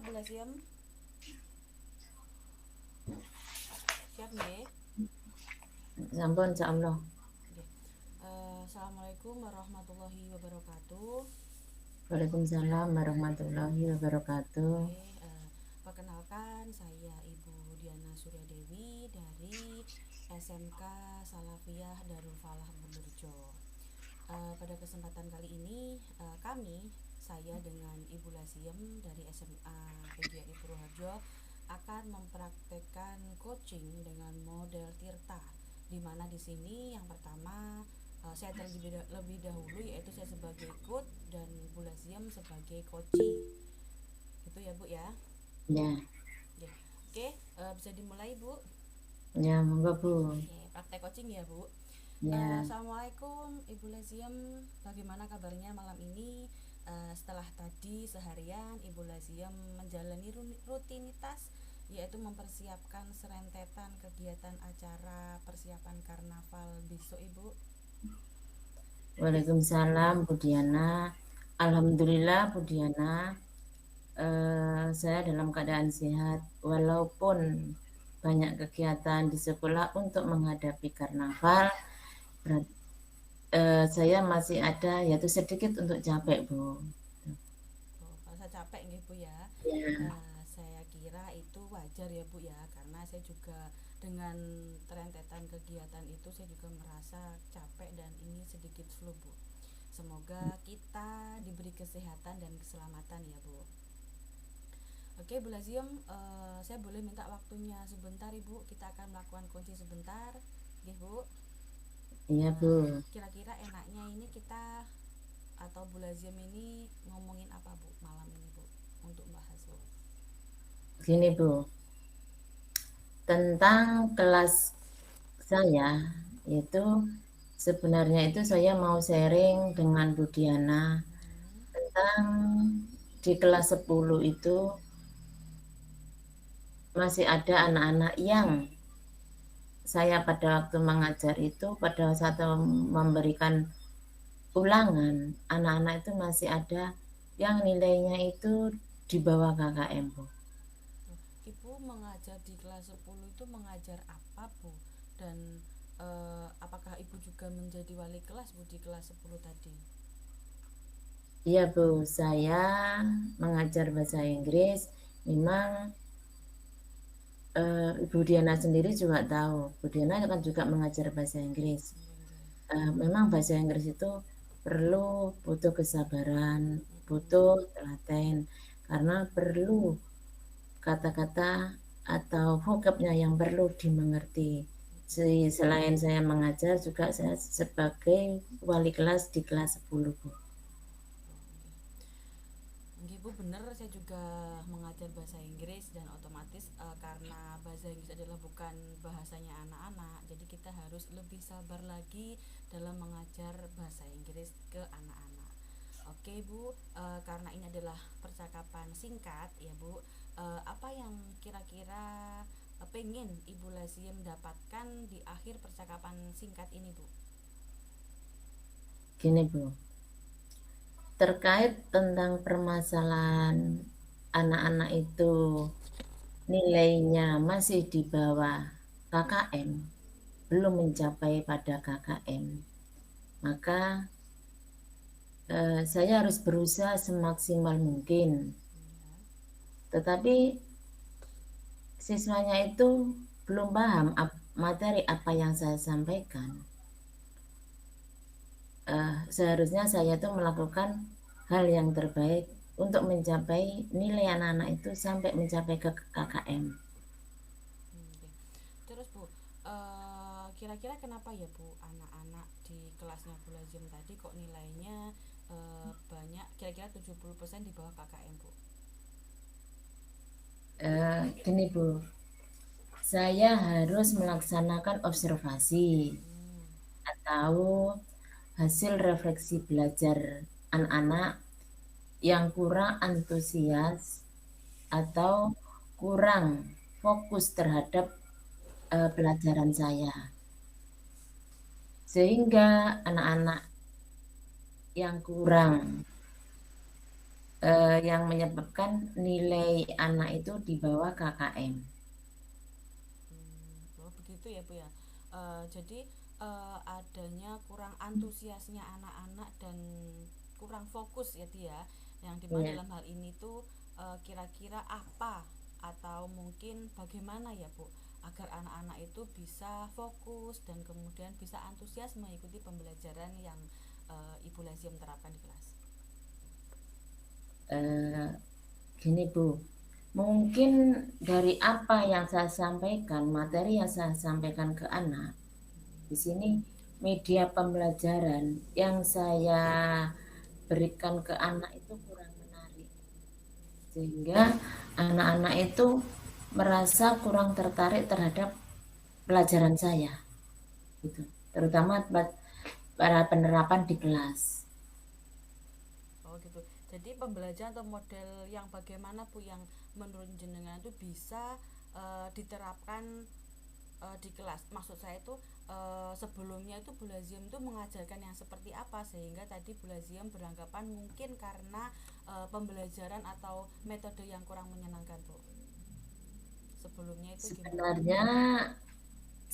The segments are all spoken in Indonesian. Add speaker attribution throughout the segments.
Speaker 1: Bu Lasiem, siap nggih?
Speaker 2: Sampun insyaallah.
Speaker 1: Nggih. Assalamualaikum warahmatullahi wabarakatuh.
Speaker 2: Waalaikumsalam warahmatullahi wabarakatuh.
Speaker 1: Nggih, perkenalkan saya Ibu Diana Suryadewi dari SMK Salafiyah Darul Falah Bundurjo. Pada kesempatan kali ini saya dengan Ibu Lasiem dari SMA PGRI Purwoharjo akan mempraktekkan coaching dengan model Tirta, di mana di sini yang pertama saya terlebih dahulu yaitu saya sebagai coach dan Bu Lasiem sebagai coachee. Itu ya Bu ya.
Speaker 2: Ya,
Speaker 1: Oke, Oke, bisa dimulai Bu.
Speaker 2: ya monggo Bu.
Speaker 1: Oke, praktek coaching ya Bu.
Speaker 2: Ya,
Speaker 1: Assalamualaikum Ibu Laziem, bagaimana kabarnya malam ini? Setelah tadi seharian Ibu Laziem menjalani rutinitas, yaitu mempersiapkan serentetan kegiatan acara persiapan karnaval besok Ibu.
Speaker 2: Waalaikumsalam Bu Diana. Alhamdulillah Bu Diana, saya dalam keadaan sehat walaupun banyak kegiatan di sekolah untuk menghadapi karnaval. Saya masih ada yaitu sedikit untuk capek Bu.
Speaker 1: Rasa capek nggih Bu ya.
Speaker 2: Ya,
Speaker 1: Saya kira itu wajar ya Bu ya, karena saya juga dengan rentetan kegiatan itu saya juga merasa capek dan ini sedikit flu Bu. Semoga kita diberi kesehatan dan keselamatan ya Bu. Oke Bu Laziem, saya boleh minta waktunya sebentar Ibu, kita akan melakukan kunci sebentar. Oke Bu.
Speaker 2: iya Bu.
Speaker 1: Kira-kira enaknya ini kita atau Bu Laziem ini ngomongin apa Bu malam ini Bu, untuk bahas Bu?
Speaker 2: Gini Bu, tentang kelas saya itu sebenarnya itu saya mau sharing dengan Bu Diana
Speaker 1: Mhm.
Speaker 2: tentang di kelas 10 itu masih ada anak-anak yang saya pada waktu mengajar itu pada saat memberikan ulangan, anak-anak itu masih ada yang nilainya itu di bawah KKM Bu.
Speaker 1: Ibu mengajar di kelas 10 itu mengajar apa Bu? Dan apakah Ibu juga menjadi wali kelas Bu di kelas 10 tadi?
Speaker 2: Iya Bu, saya mengajar bahasa Inggris. Memang Ibu Diana sendiri juga tahu, Bu Diana kan juga mengajar bahasa Inggris. Memang bahasa Inggris itu perlu butuh kesabaran, butuh telaten, karena perlu kata-kata atau vocabnya yang perlu dimengerti. Selain saya mengajar, juga saya sebagai wali kelas di kelas 10 Bu.
Speaker 1: Nggih Bu, bener, saya juga mengajar bahasa Inggris dan otomatis karena bahasa Inggris adalah bukan bahasanya anak-anak, jadi kita harus lebih sabar lagi dalam mengajar bahasa Inggris ke anak-anak. Oke Bu, karena ini adalah percakapan singkat ya Bu, apa yang kira-kira pengen Ibu Laziem dapatkan di akhir percakapan singkat ini Bu?
Speaker 2: Gini Bu, terkait tentang permasalahan anak-anak itu nilainya masih di bawah KKM, belum mencapai pada KKM, maka saya harus berusaha semaksimal mungkin. Tetapi siswanya itu belum paham materi apa yang saya sampaikan. Seharusnya saya itu melakukan hal yang terbaik untuk mencapai nilai anak-anak itu sampai mencapai ke KKM.
Speaker 1: Oke. Terus Bu, kira-kira kenapa ya Bu anak-anak di kelasnya Bu Lazim tadi kok nilainya banyak, kira-kira 70% di bawah KKM Bu?
Speaker 2: Gini Bu, saya harus melaksanakan observasi
Speaker 1: Hmm.
Speaker 2: atau hasil refleksi belajar anak-anak yang kurang antusias atau kurang fokus terhadap pelajaran saya. Sehingga anak-anak yang kurang yang menyebabkan nilai anak itu di bawah KKM.
Speaker 1: Oh begitu ya Bu ya. Jadi adanya kurang antusiasnya anak-anak dan kurang fokus ya dia. Yang dimana
Speaker 2: Ya,
Speaker 1: dalam hal ini tuh kira-kira apa atau mungkin bagaimana ya Bu agar anak-anak itu bisa fokus dan kemudian bisa antusias mengikuti pembelajaran yang Ibu Laziem terapkan di kelas.
Speaker 2: eh, gini Bu, mungkin dari apa yang saya sampaikan, materi yang saya sampaikan ke anak, di sini media pembelajaran yang saya berikan ke anak itu kurang menarik, sehingga anak-anak itu merasa kurang tertarik terhadap pelajaran saya, gitu. Terutama para penerapan di kelas.
Speaker 1: Oh gitu. Jadi pembelajaran atau model yang bagaimana Bu yang menurut jenengan itu bisa diterapkan di kelas. Maksud saya itu sebelumnya itu Bu Laziem itu mengajarkan yang seperti apa sehingga tadi Bu Laziem beranggapan mungkin karena pembelajaran atau metode yang kurang menyenangkan Bu. Sebelumnya itu gimana?
Speaker 2: Sebenarnya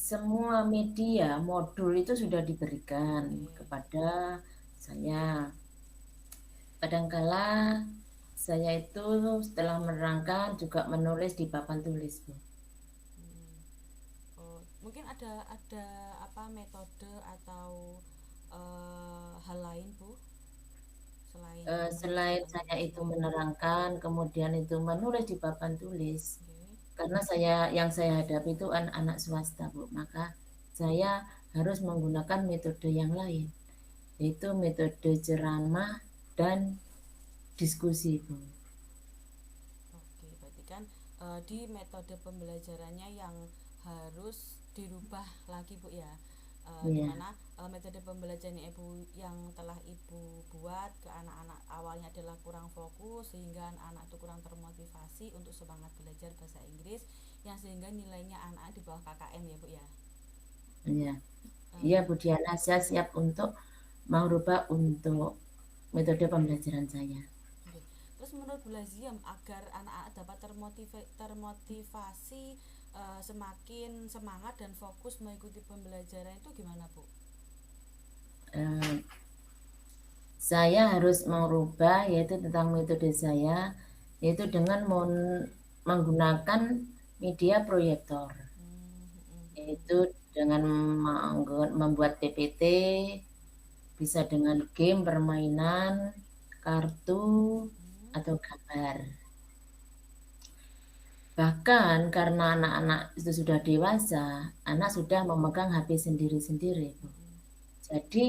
Speaker 2: semua media modul itu sudah diberikan
Speaker 1: Oke.
Speaker 2: kepada saya. Kadangkala saya itu setelah menerangkan juga menulis di papan tulis, Bu.
Speaker 1: Hmm. Oh, mungkin ada apa metode atau hal lain Bu selain menulis di
Speaker 2: Selain
Speaker 1: papan
Speaker 2: saya
Speaker 1: tulis.
Speaker 2: itu menerangkan, kemudian itu menulis di papan tulis,
Speaker 1: Oke.
Speaker 2: karena yang saya hadapi itu anak-anak swasta, Bu. Maka saya harus menggunakan metode yang lain, yaitu metode ceramah dan diskusi, Bu.
Speaker 1: Oke, berarti kan di metode pembelajarannya yang harus dirubah lagi Bu ya.
Speaker 2: Ya,
Speaker 1: Dimana metode pembelajaran Ibu yang telah Ibu buat ke anak-anak awalnya adalah kurang fokus sehingga anak-anak itu kurang termotivasi untuk semangat belajar bahasa Inggris yang sehingga nilainya anak di bawah KKM ya Bu ya.
Speaker 2: ya,
Speaker 1: Eh,
Speaker 2: iya, Bu Diana, saya siap untuk merubah untuk metode pembelajaran saya.
Speaker 1: oke. Terus menurut Bu Laziem agar anak-anak dapat termotivasi semakin semangat dan fokus mengikuti pembelajaran itu gimana Bu?
Speaker 2: Eh, saya harus merubah yaitu tentang metode saya, yaitu dengan menggunakan media proyektor, yaitu dengan membuat PPT, bisa dengan game, permainan, kartu, atau gambar. Bahkan karena anak-anak itu sudah dewasa, anak sudah memegang HP sendiri-sendiri, Bu. Jadi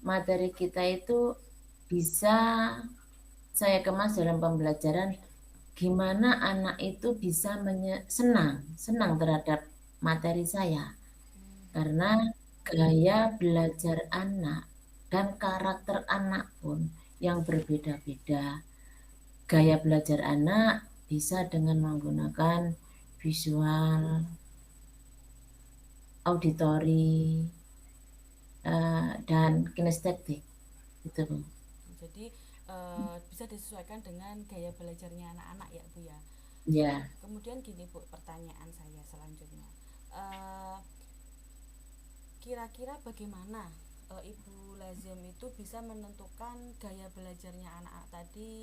Speaker 2: materi kita itu bisa saya kemas dalam pembelajaran gimana anak itu bisa senang terhadap materi saya. Karena gaya belajar anak dan karakter anak pun yang berbeda-beda. Gaya belajar anak bisa dengan menggunakan visual, auditori, dan kinestetik. Gitu, Bu.
Speaker 1: Jadi bisa disesuaikan dengan gaya belajarnya anak-anak ya Bu ya.
Speaker 2: Ya,
Speaker 1: Kemudian gini Bu, pertanyaan saya selanjutnya. Eh, Kira-kira bagaimana Ibu Laziem itu bisa menentukan gaya belajarnya anak-anak tadi,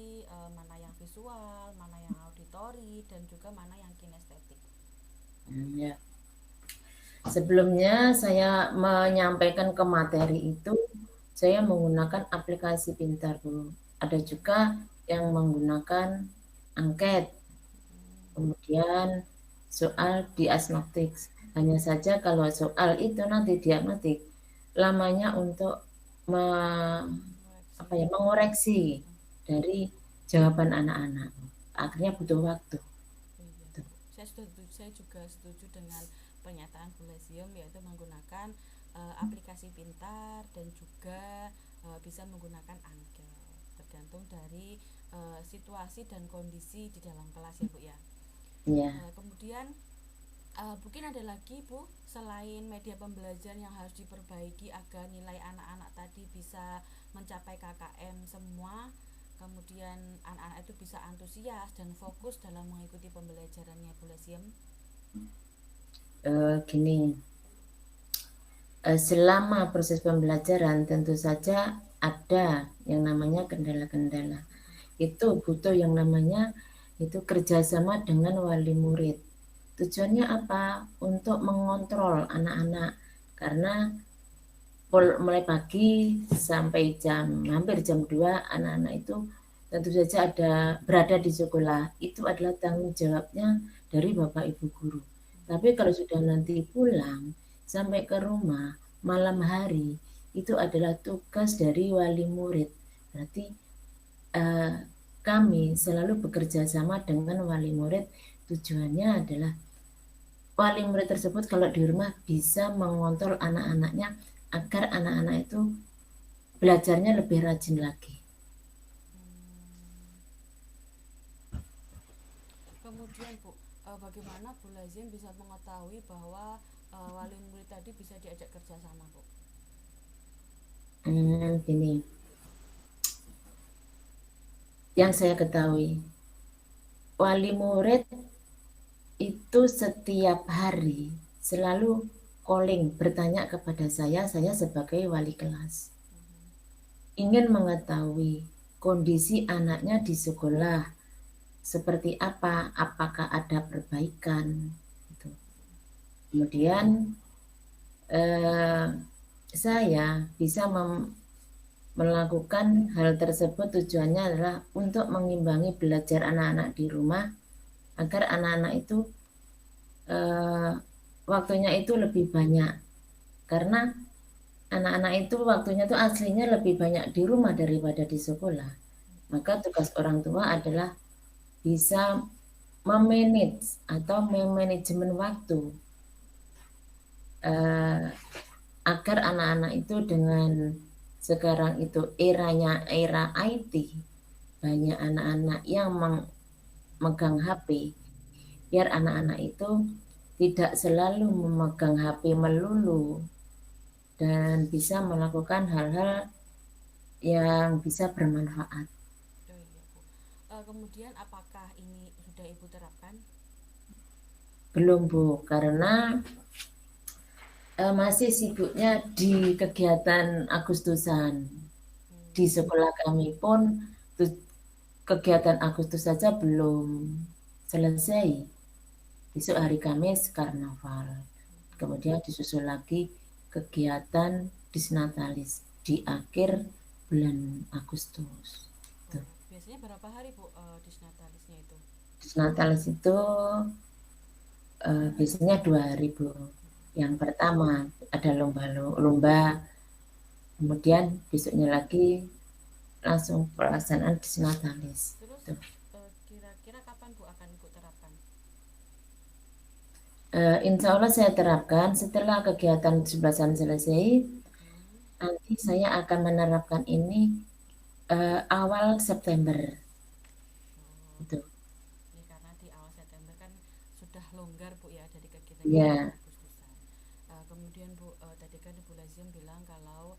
Speaker 1: mana yang visual, mana yang auditori, dan juga mana yang kinestetik?
Speaker 2: ya. Sebelumnya saya menyampaikan ke materi itu, saya menggunakan aplikasi pintar, Bu. Ada juga yang menggunakan angket, kemudian soal diagnostik. Hanya saja kalau soal itu nanti diagnostik, lamanya untuk
Speaker 1: Koreksi.
Speaker 2: mengoreksi dari jawaban anak-anak. Akhirnya butuh waktu.
Speaker 1: Oh iya Bu, saya juga setuju dengan pernyataan Bu Laziem yaitu menggunakan aplikasi pintar dan juga bisa menggunakan angket tergantung dari situasi dan kondisi di dalam kelas ya Bu ya.
Speaker 2: Ya,
Speaker 1: Kemudian mungkin ada lagi Bu selain media pembelajaran yang harus diperbaiki agar nilai anak-anak tadi bisa mencapai KKM semua. kemudian anak-anak itu bisa antusias dan fokus dalam mengikuti pembelajarannya Bu Laziem?
Speaker 2: Gini, selama proses pembelajaran tentu saja ada yang namanya kendala-kendala. Itu butuh yang namanya itu kerjasama dengan wali murid. Tujuannya apa? Untuk mengontrol anak-anak. Karena mulai pagi sampai hampir jam 2 anak-anak itu tentu saja berada di sekolah. Itu adalah tanggung jawabnya dari Bapak Ibu guru. Tapi kalau sudah nanti pulang sampai ke rumah malam hari itu adalah tugas dari wali murid. Berarti kami selalu bekerja sama dengan wali murid. Tujuannya adalah wali murid tersebut kalau di rumah bisa mengontrol anak-anaknya agar anak-anak itu belajarnya lebih rajin lagi.
Speaker 1: Kemudian Bu, bagaimana Bu Laziem bisa mengetahui bahwa wali murid tadi bisa diajak kerjasama Bu?
Speaker 2: Gini, yang saya ketahui, wali murid itu setiap hari selalu calling, bertanya kepada saya sebagai wali kelas. Ingin mengetahui kondisi anaknya di sekolah, seperti apa, apakah ada perbaikan. Gitu. Kemudian saya bisa melakukan hal tersebut tujuannya adalah untuk mengimbangi belajar anak-anak di rumah agar anak-anak itu waktunya itu lebih banyak karena anak-anak itu waktunya itu aslinya lebih banyak di rumah daripada di sekolah. Maka tugas orang tua adalah bisa memanage atau memanajemen waktu agar anak-anak itu dengan sekarang itu era IT, banyak anak-anak yang memegang HP, biar anak-anak itu tidak selalu memegang HP melulu dan bisa melakukan hal-hal yang bisa bermanfaat.
Speaker 1: Oh iya Bu. Kemudian apakah ini sudah Ibu terapkan?
Speaker 2: Belum Bu, karena masih sibuknya di kegiatan Agustusan. Di sekolah kami pun kegiatan Agustus saja belum selesai. Besok hari Kamis karnaval. Kemudian disusul lagi kegiatan Disnatalis di akhir bulan Agustus.
Speaker 1: Oh, biasanya berapa hari Bu Disnatalisnya itu?
Speaker 2: Disnatalis itu biasanya 2 hari Bu. Yang pertama ada lomba, kemudian besoknya lagi langsung pelaksanaan Disnatalis.
Speaker 1: Terus kira-kira kapan Bu akan Ibu terapkan?
Speaker 2: Insya Allah saya terapkan setelah kegiatan 17-an selesai. Nanti saya akan menerapkan ini awal September. Itu.
Speaker 1: Ini karena di awal September kan sudah longgar Bu ya dari kegiatan
Speaker 2: Ya,
Speaker 1: Agustusan. Kemudian Bu, tadi kan Ibu Laziem bilang kalau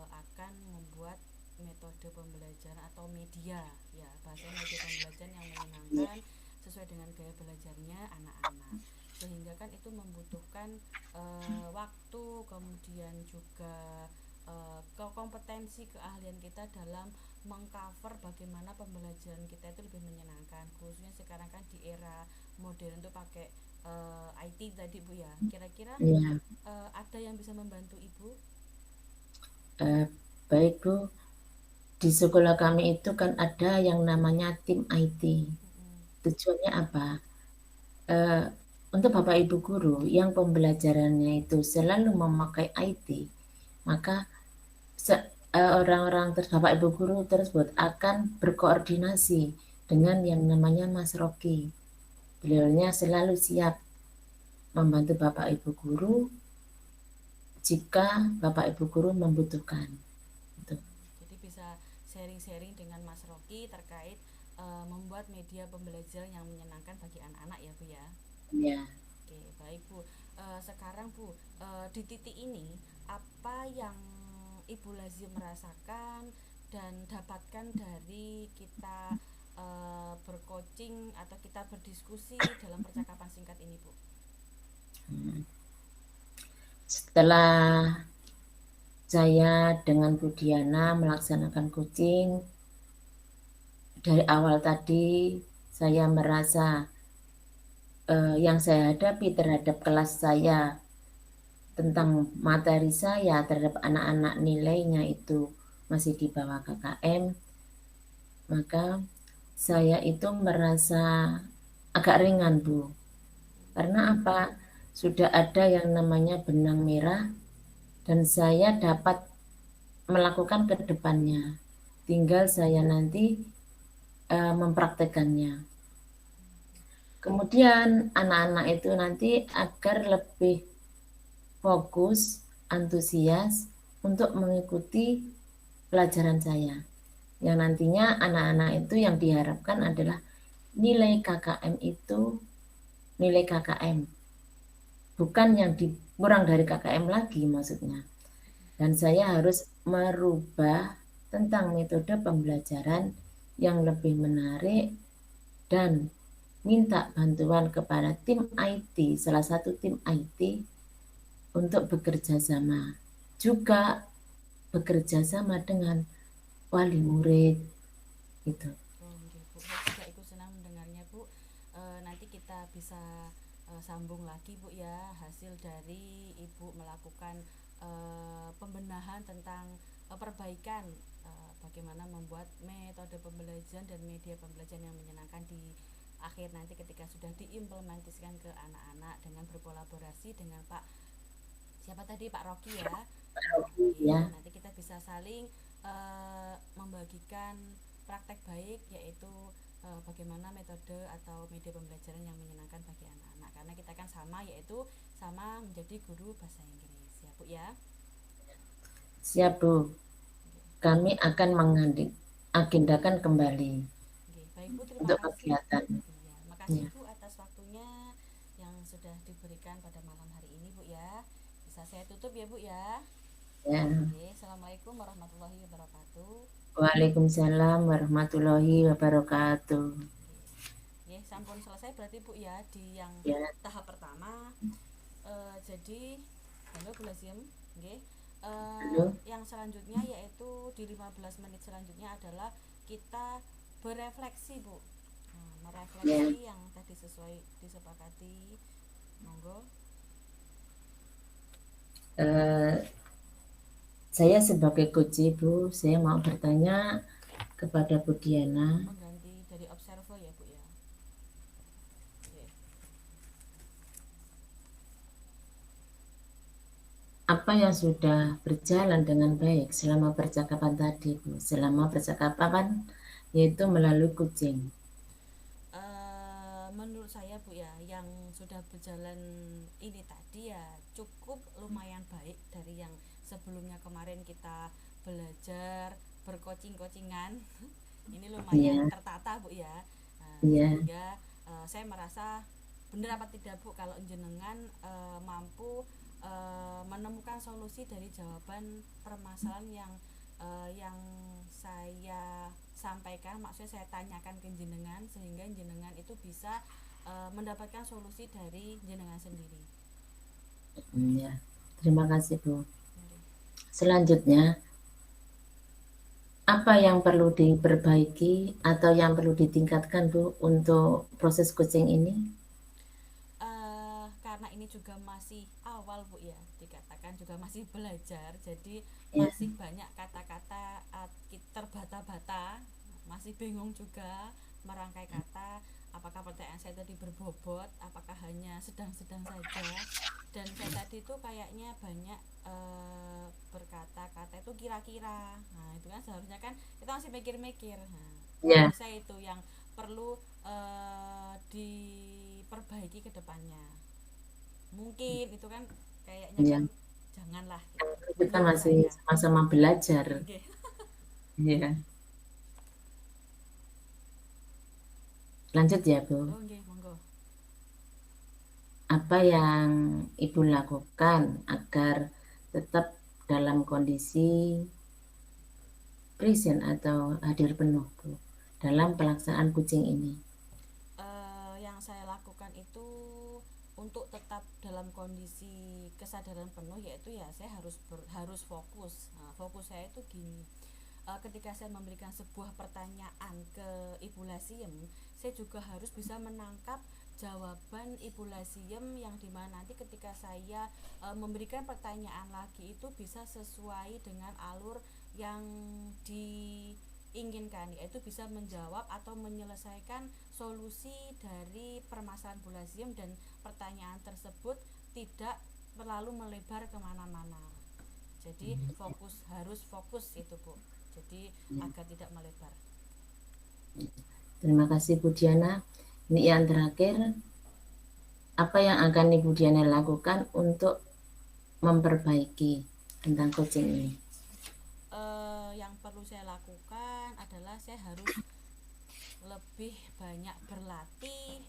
Speaker 1: akan membuat metode pembelajaran atau media, ya bahasanya media pembelajaran yang menyenangkan sesuai dengan gaya belajarnya anak-anak. Sehingga kan itu membutuhkan waktu, kemudian juga kompetensi keahlian kita dalam mengcover bagaimana pembelajaran kita itu lebih menyenangkan, khususnya sekarang kan di era modern tuh pakai IT tadi Bu ya. Kira-kira
Speaker 2: ya.
Speaker 1: ada yang bisa membantu Ibu?
Speaker 2: Baik Bu, di sekolah kami itu kan ada yang namanya tim IT. Tujuannya apa? Untuk Bapak Ibu guru yang pembelajarannya itu selalu memakai IT, maka orang-orang Bapak Ibu guru tersebut akan berkoordinasi dengan yang namanya Mas Rocky. Beliaunya selalu siap membantu Bapak Ibu guru jika Bapak Ibu guru membutuhkan.
Speaker 1: Jadi bisa sharing-sharing dengan Mas Rocky terkait membuat media pembelajaran yang menyenangkan bagi anak-anak ya Bu ya.
Speaker 2: Ya.
Speaker 1: Oke, baik Bu. Sekarang Bu, di titik ini apa yang Ibu Laziem merasakan dan dapatkan dari kita bercoaching atau kita berdiskusi dalam percakapan singkat ini, Bu?
Speaker 2: Setelah saya dengan Bu Diana melaksanakan coaching, dari awal tadi saya merasa yang saya hadapi terhadap kelas saya tentang materi saya terhadap anak-anak nilainya itu masih di bawah KKM, maka saya itu merasa agak ringan, Bu. Karena apa? Sudah ada yang namanya benang merah dan saya dapat melakukan ke depannya. Tinggal saya nanti mempraktekannya. Kemudian anak-anak itu nanti agar lebih fokus, antusias untuk mengikuti pelajaran saya. Yang nantinya anak-anak itu yang diharapkan adalah nilai KKM itu nilai KKM, bukan yang kurang dari KKM lagi maksudnya. Dan saya harus merubah tentang metode pembelajaran yang lebih menarik dan minta bantuan kepada tim IT, salah satu tim IT untuk bekerja sama. Juga bekerja sama dengan wali murid gitu.
Speaker 1: Oh, nggih, Bu. Saya juga ikut senang mendengarnya, Bu. Nanti kita bisa sambung lagi, Bu, ya, hasil dari Ibu melakukan pembenahan tentang perbaikan bagaimana membuat metode pembelajaran dan media pembelajaran yang menyenangkan di akhir nanti ketika sudah diimplementasikan ke anak-anak dengan berkolaborasi dengan Pak siapa tadi, Pak Rocky ya.
Speaker 2: Ya,
Speaker 1: Nanti kita bisa saling membagikan praktek baik, yaitu bagaimana metode atau media pembelajaran yang menyenangkan bagi anak-anak, karena kita kan sama, yaitu sama menjadi guru bahasa Inggris ya, Bu, ya.
Speaker 2: siap Bu. Kami akan mengagendakan kembali
Speaker 1: Oke, baik Bu, terima
Speaker 2: untuk
Speaker 1: kasih.
Speaker 2: kegiatan.
Speaker 1: Iya, makasih
Speaker 2: Ya,
Speaker 1: Bu atas waktunya yang sudah diberikan pada malam hari ini, Bu, ya. Bisa saya tutup ya, Bu, ya.
Speaker 2: ya.
Speaker 1: Oke, Assalamualaikum warahmatullahi wabarakatuh.
Speaker 2: Waalaikumsalam warahmatullahi wabarakatuh.
Speaker 1: Ya, sampun selesai berarti Bu ya di yang
Speaker 2: Ya,
Speaker 1: tahap pertama. Jadi halo Bu Lazim, nggih.
Speaker 2: halo.
Speaker 1: Yang selanjutnya yaitu di 15 menit selanjutnya adalah kita berefleksi, Bu.
Speaker 2: Ya,
Speaker 1: Merefleksi yang tadi sesuai disepakati. Monggo.
Speaker 2: eh, saya sebagai coach Bu, saya mau bertanya kepada Bu Diana,
Speaker 1: Pengganti dari observer ya, Bu ya. Oke.
Speaker 2: apa yang sudah berjalan dengan baik selama percakapan tadi, Bu? Selama percakapan yaitu melalui coaching.
Speaker 1: Menurut saya, Bu ya, yang sudah berjalan ini tadi ya cukup lumayan baik dari yang sebelumnya kemarin kita belajar bercoaching-coachingan. Ini lumayan
Speaker 2: Ya,
Speaker 1: tertata, Bu ya.
Speaker 2: ya,
Speaker 1: Sehingga saya merasa benar apa tidak, Bu, kalau jenengan mampu menemukan solusi dari jawaban permasalahan yang saya sampaikan, maksudnya saya tanyakan ke jenengan, sehingga jenengan itu bisa mendapatkan solusi dari jenengan sendiri.
Speaker 2: ya. Terima kasih, Bu.
Speaker 1: Oke.
Speaker 2: Selanjutnya, apa yang perlu diperbaiki atau yang perlu ditingkatkan, Bu, untuk proses coaching ini?
Speaker 1: Karena ini juga masih awal, Bu ya, dikatakan juga masih belajar, jadi
Speaker 2: Ya,
Speaker 1: masih banyak kata-kata terbata-bata, masih bingung juga merangkai kata, apakah pertanyaan saya tadi berbobot, apakah hanya sedang-sedang saja, dan saya tadi itu kayaknya banyak berkata-kata itu kira-kira. Nah itu kan seharusnya kan kita masih mikir-mikir. Nah,
Speaker 2: ya,
Speaker 1: menurut saya itu yang perlu diperbaiki ke depannya. Mungkin itu kan kayaknya kan
Speaker 2: ya.
Speaker 1: janganlah gitu,
Speaker 2: Kita
Speaker 1: menurut
Speaker 2: masih
Speaker 1: saya.
Speaker 2: sama-sama belajar.
Speaker 1: Oke.
Speaker 2: Ya. Lanjut ya, Bu.
Speaker 1: Oh nggih, monggo.
Speaker 2: Apa yang Ibu lakukan agar tetap dalam kondisi present atau hadir penuh Bu dalam pelaksanaan coaching ini?
Speaker 1: Yang saya lakukan itu untuk tetap dalam kondisi kesadaran penuh, yaitu ya saya harus fokus. Nah, fokus saya itu gini, ketika saya memberikan sebuah pertanyaan ke Ibu Lasiem, saya juga harus bisa menangkap jawaban Ibu Lasiem, yang dimana nanti ketika saya memberikan pertanyaan lagi itu bisa sesuai dengan alur yang diinginkan, yaitu bisa menjawab atau menyelesaikan solusi dari permasalahan Bu Lasiem, dan pertanyaan tersebut tidak terlalu melebar kemana-mana. Jadi harus fokus itu Bu, jadi agar tidak melebar.
Speaker 2: Terima kasih Bu Diana. Ini yang terakhir, apa yang akan Ibu Diana lakukan untuk memperbaiki tentang coaching ini?
Speaker 1: Yang perlu saya lakukan adalah saya harus lebih banyak berlatih,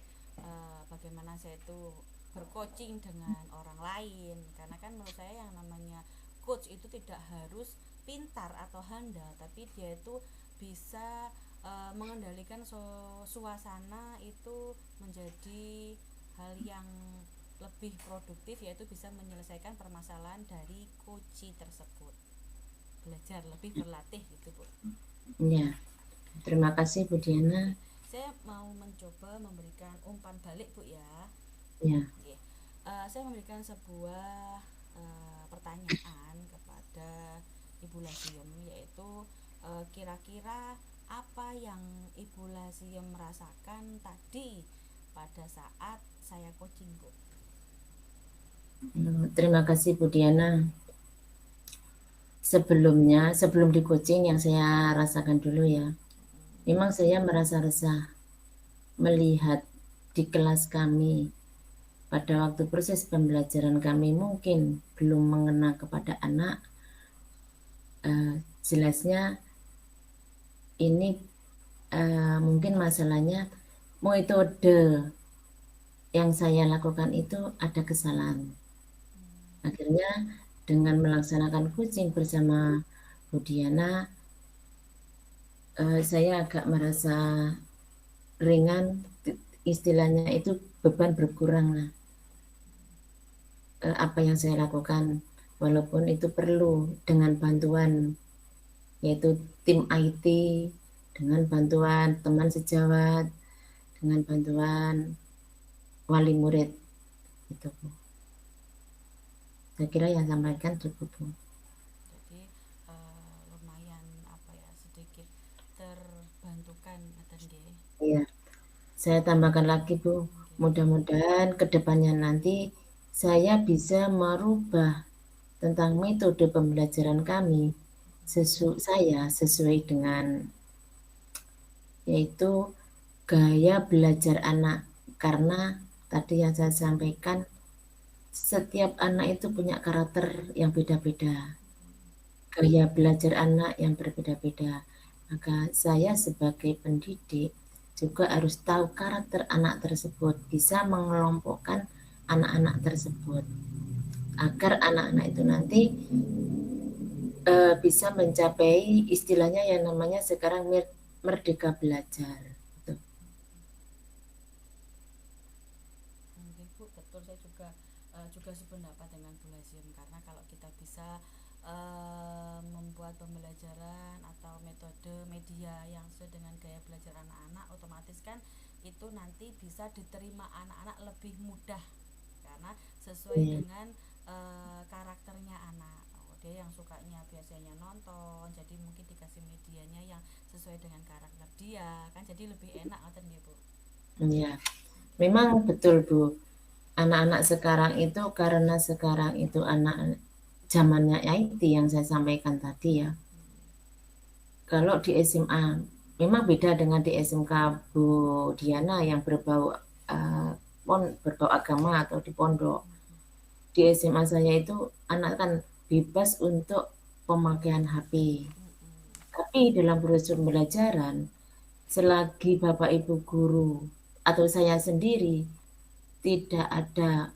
Speaker 1: bagaimana saya itu bercoaching dengan orang lain, karena kan menurut saya yang namanya coach itu tidak harus pintar atau handal, tapi dia itu bisa mengendalikan suasana itu menjadi hal yang lebih produktif, yaitu bisa menyelesaikan permasalahan dari coach tersebut. Belajar lebih berlatih gitu Bu.
Speaker 2: Ya, terima kasih Bu Diana.
Speaker 1: Saya mau mencoba memberikan umpan balik Bu ya.
Speaker 2: Ya.
Speaker 1: Oke. Saya memberikan sebuah pertanyaan kepada Ibu Lasiem, yaitu kira-kira apa yang Ibu Lasiem merasakan tadi pada saat saya coaching Bu?
Speaker 2: Terima kasih Bu Diana. Sebelum di coaching yang saya rasakan dulu ya, memang saya merasa resah melihat di kelas kami pada waktu proses pembelajaran kami mungkin belum mengena kepada anak. Jelasnya ini mungkin masalahnya metode yang saya lakukan itu ada kesalahan. Akhirnya dengan melaksanakan coaching bersama Bu Diana, saya agak merasa ringan, istilahnya itu beban berkurang lah. Apa yang saya lakukan, walaupun itu perlu dengan bantuan yaitu tim IT, dengan bantuan teman sejawat, dengan bantuan wali murid itu Bu. Saya kira yang sampaikan cukup Bu.
Speaker 1: Jadi lumayan sedikit terbantukan
Speaker 2: Iya. Saya tambahkan lagi Bu, mudah-mudahan kedepannya nanti saya bisa merubah tentang metode pembelajaran kami sesuai dengan yaitu gaya belajar anak, karena tadi yang saya sampaikan setiap anak itu punya karakter yang beda-beda, gaya belajar anak yang berbeda-beda, maka saya sebagai pendidik juga harus tahu karakter anak tersebut, bisa mengelompokkan anak-anak tersebut agar anak-anak itu nanti bisa mencapai istilahnya yang namanya sekarang merdeka belajar.
Speaker 1: Bu, betul, saya juga sependapat dengan Bu Lasiem, karena kalau kita bisa membuat pembelajaran atau metode media yang sesuai dengan gaya belajar anak-anak, otomatis kan itu nanti bisa diterima anak-anak lebih mudah karena sesuai dengan karakternya anak. Dia yang sukanya biasanya nonton, jadi mungkin dikasih medianya yang sesuai dengan karakter dia, kan jadi lebih enak kan ya Bu.
Speaker 2: Iya, memang betul Bu. Anak-anak sekarang itu karena sekarang itu anak zamannya IT yang saya sampaikan tadi ya. Kalau di SMA memang beda dengan di SMK Bu Diana yang berbau agama atau di pondok. Di SMA saya itu anak kan bebas untuk pemakaian HP. Tapi dalam proses pembelajaran, selagi Bapak Ibu guru atau saya sendiri tidak ada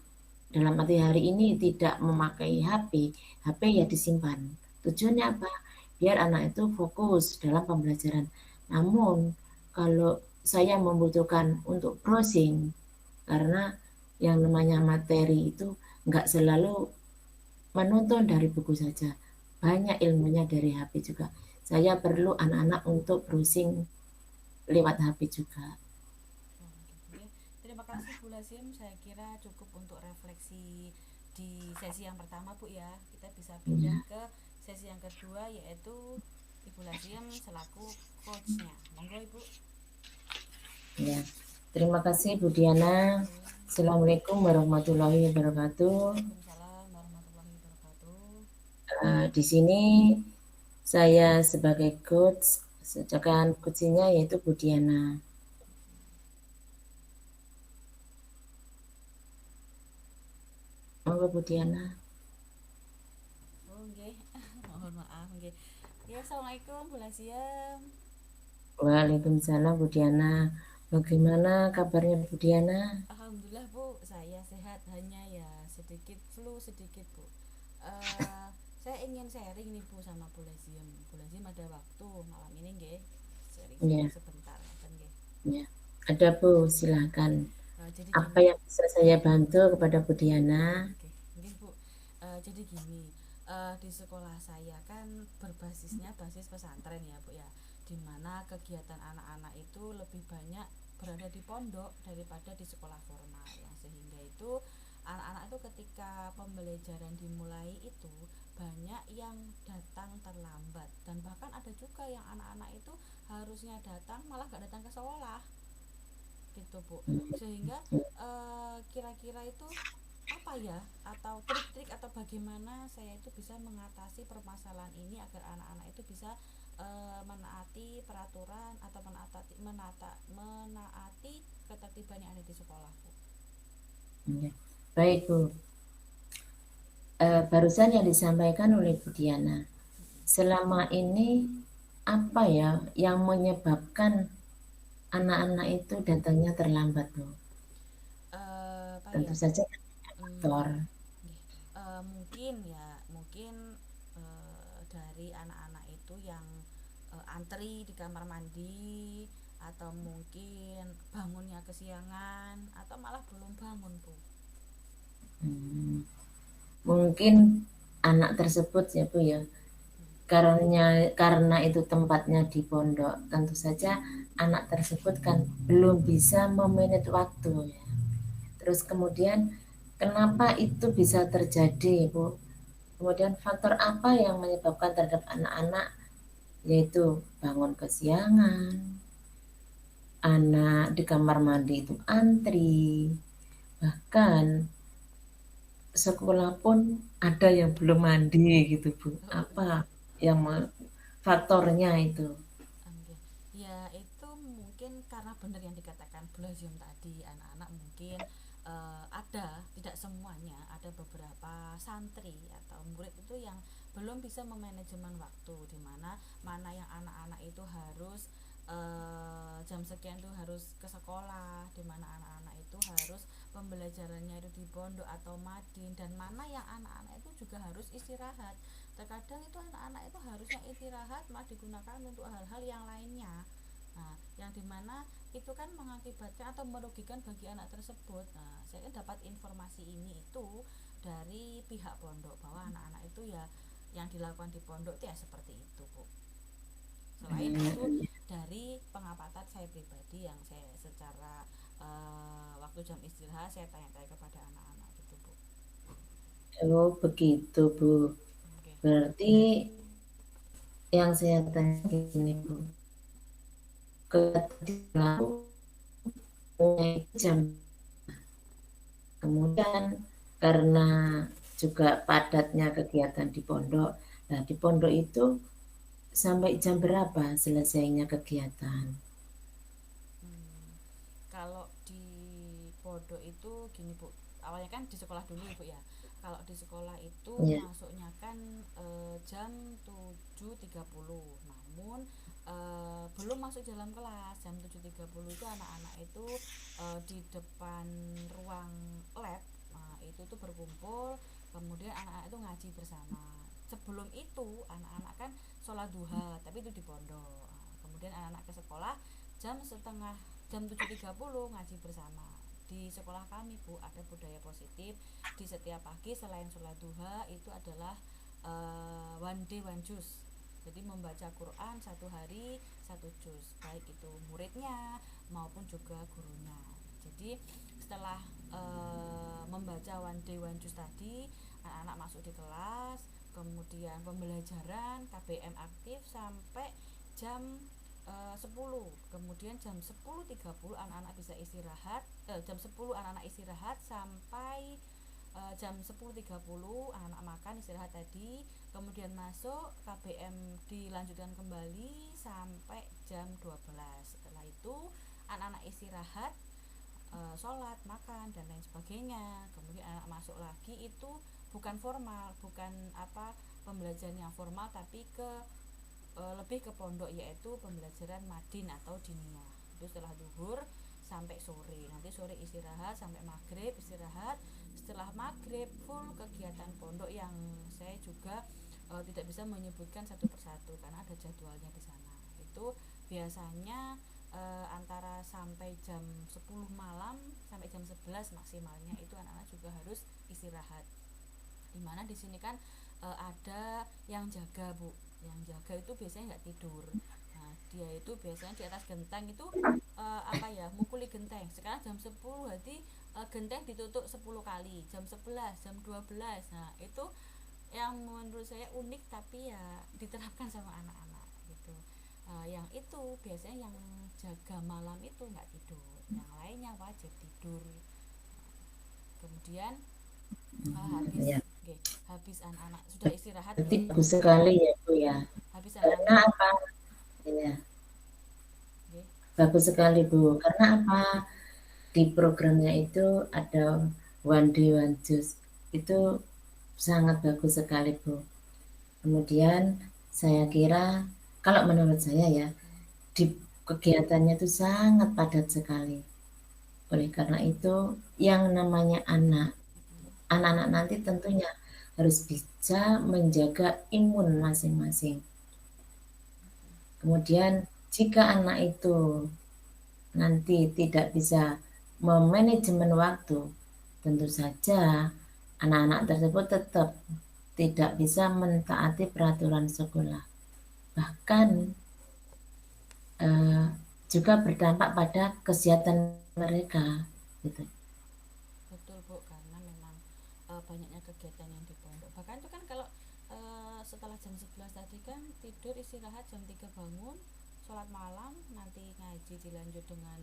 Speaker 2: dalam arti hari ini tidak memakai HP, HP ya disimpan. Tujuannya apa? biar anak itu fokus dalam pembelajaran. Namun kalau saya membutuhkan untuk browsing, karena yang namanya materi itu nggak selalu menonton dari buku saja, banyak ilmunya dari HP juga. Saya perlu anak-anak untuk browsing lewat HP juga.
Speaker 1: Oke. Terima kasih Bu Lazim. Saya kira cukup untuk refleksi di sesi yang pertama Bu ya. Kita bisa pindah
Speaker 2: Ya,
Speaker 1: ke sesi yang kedua yaitu Ibu Lazim selaku coachnya. Monggo Ibu.
Speaker 2: ya. Terima kasih Bu Diana.
Speaker 1: Oke.
Speaker 2: Assalamualaikum warahmatullahi wabarakatuh.
Speaker 1: Waalaikumsalam warahmatullahi wabarakatuh.
Speaker 2: Di sini saya sebagai coach, sedangkan coachnya yaitu Bu Diana. Monggo Bu Diana.
Speaker 1: Oh, nggih. Mohon maaf nggih. Ya, Assalamualaikum Bu Lazim.
Speaker 2: Waalaikumsalam Bu Diana. Bagaimana kabarnya Bu Diana?
Speaker 1: Alhamdulillah Bu, saya sehat, hanya ya sedikit flu sedikit Bu. Eh, saya ingin sharing nih Bu sama Bu Lazim. Bu Lazim ada waktu malam ini nggih? Sharing-sharing
Speaker 2: Ya,
Speaker 1: sebentar ngoten nggih.
Speaker 2: ya. Ada Bu, silakan.
Speaker 1: Jadi
Speaker 2: Apa
Speaker 1: gini,
Speaker 2: yang bisa saya bantu kepada Bu Diana?
Speaker 1: oke, nggih Bu. Jadi gini, di sekolah saya kan berbasisnya basis pesantren ya Bu ya, dimana kegiatan anak-anak itu lebih banyak berada di pondok daripada di sekolah formal, yang sehingga itu anak-anak itu ketika pembelajaran dimulai itu banyak yang datang terlambat, dan bahkan ada juga yang anak-anak itu harusnya datang malah gak datang ke sekolah gitu Bu. Sehingga kira-kira itu apa ya, atau trik-trik atau bagaimana saya itu bisa mengatasi permasalahan ini agar anak-anak itu bisa menaati peraturan atau menaati ketertiban yang ada di sekolah Bu.
Speaker 2: Ya. Baik Bu, barusan yang disampaikan oleh Bu Diana, selama ini apa ya yang menyebabkan anak-anak itu datangnya terlambat Bu?
Speaker 1: Apa ya
Speaker 2: Tentu
Speaker 1: Bu.
Speaker 2: saja
Speaker 1: Hmm,
Speaker 2: faktor.
Speaker 1: mungkin ya, mungkin dari anak-anak itu yang antri di kamar mandi, atau mungkin bangunnya kesiangan, atau malah belum bangun Bu.
Speaker 2: Hmm, mungkin anak tersebut ya Bu ya, karena itu tempatnya di pondok, tentu saja anak tersebut kan belum bisa memanage waktu ya. Terus kemudian kenapa itu bisa terjadi Bu? Kemudian faktor apa yang menyebabkan terhadap anak-anak, yaitu bangun kesiangan, anak di kamar mandi itu antri, bahkan sekolah pun ada yang belum mandi gitu Bu.
Speaker 1: Oh,
Speaker 2: Apa yang faktornya itu?
Speaker 1: okay. Ya itu mungkin karena benar yang dikatakan Blasium tadi, anak-anak mungkin ada, tidak semuanya, ada beberapa santri atau murid itu yang belum bisa memanajemen waktu, di mana yang anak-anak itu harus jam sekian itu harus ke sekolah, di mana anak-anak itu harus pembelajarannya itu di pondok atau madin, dan mana yang anak-anak itu juga harus istirahat. Terkadang itu anak-anak itu harusnya istirahat malah digunakan untuk hal-hal yang lainnya. Nah, yang dimana itu kan mengakibatkan atau merugikan bagi anak tersebut. Nah, saya dapat informasi ini itu dari pihak pondok bahwa anak-anak itu ya yang dilakukan di pondok itu ya seperti itu Bu. Selain itu dari pengamatan saya pribadi yang saya secara waktu jam istirahat saya tanya-tanya kepada anak-anak gitu Bu.
Speaker 2: Oh begitu Bu.
Speaker 1: Oke.
Speaker 2: Berarti yang saya tanya gini Bu, ketika mulai jam, kemudian karena juga padatnya kegiatan di pondok. Nah, di pondok itu sampai jam berapa selesainya kegiatan?
Speaker 1: Hmm, kalau di pondok itu gini Bu, awalnya kan di sekolah dulu Bu ya. Kalau di sekolah itu
Speaker 2: Ya,
Speaker 1: masuknya kan jam 7.30, namun belum masuk dalam kelas. Jam 7.30 itu anak-anak itu di depan ruang lab, nah, itu tuh berkumpul, kemudian anak-anak itu ngaji bersama. sebelum itu anak-anak kan sholat duha, tapi itu di pondok. Kemudian anak-anak ke sekolah jam 7.30 ngaji bersama. Di sekolah kami Bu ada budaya positif, di setiap pagi selain sholat duha itu adalah one day one juz. Jadi membaca Quran satu hari satu juz, baik itu muridnya maupun juga gurunya. Jadi setelah membaca one day one juz tadi, anak-anak masuk di kelas, kemudian pembelajaran KBM aktif sampai jam 10. Kemudian jam 10.30 anak-anak bisa istirahat, jam 10 anak-anak istirahat sampai jam 10.30 anak-anak makan istirahat tadi, kemudian masuk KBM dilanjutkan kembali sampai jam 12. Setelah itu anak-anak istirahat, sholat, makan dan lain sebagainya. Kemudian anak masuk lagi, itu bukan formal, bukan pembelajaran yang formal, tapi lebih ke pondok, yaitu pembelajaran madin atau diniyah. Itu setelah duhur sampai sore, nanti sore istirahat sampai maghrib istirahat. Setelah maghrib full kegiatan pondok yang saya juga tidak bisa menyebutkan satu persatu karena ada jadwalnya di sana. Itu biasanya antara sampai jam 10 malam sampai jam 11 maksimalnya itu anak-anak juga harus istirahat. Dimana di sini kan ada yang jaga Bu, yang jaga itu biasanya nggak tidur. Nah dia itu biasanya di atas genteng itu mukuli genteng. Sekarang jam 10 berarti genteng ditutup 10 kali, jam 11, jam 12. Nah itu yang menurut saya unik tapi ya diterapkan sama anak-anak gitu. Yang itu biasanya yang jaga malam itu nggak tidur, yang lainnya wajib tidur. Kemudian
Speaker 2: Ya,
Speaker 1: habis anak-anak sudah istirahat
Speaker 2: berarti
Speaker 1: nih,
Speaker 2: bagus sekali ya Bu ya.
Speaker 1: habis
Speaker 2: Karena
Speaker 1: anak-anak
Speaker 2: apa? Ya,
Speaker 1: okay.
Speaker 2: bagus sekali Bu. Karena apa? Di programnya itu ada one day one juice. Itu sangat bagus sekali Bu. Kemudian saya kira kalau menurut saya ya, di kegiatannya itu sangat padat sekali. Oleh karena itu yang namanya anak-anak nanti tentunya harus bisa menjaga imun masing-masing. Kemudian jika anak itu nanti tidak bisa memanajemen waktu, tentu saja anak-anak tersebut tetap tidak bisa mentaati peraturan sekolah. Bahkan juga berdampak pada kesehatan mereka gitu.
Speaker 1: Betul Bu, karena memang banyaknya kegiatan yang di pondok. Bahkan itu kan kalau setelah jam 11 tadi kan tidur istirahat, jam 3 bangun, sholat malam, nanti ngaji dilanjut dengan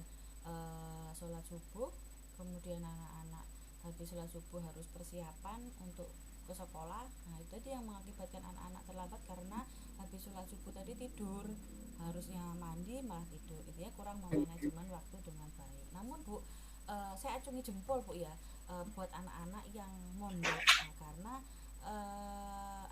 Speaker 1: sholat subuh. Kemudian anak-anak habis sholat subuh harus persiapan untuk ke sekolah. Nah itu dia yang mengakibatkan anak-anak terlambat karena habis sholat subuh tadi tidur, harusnya mandi malah tidur, itu ya kurang memanajemen waktu dengan baik. Namun Bu, saya acungi jempol Bu ya, buat anak-anak yang mondok, karena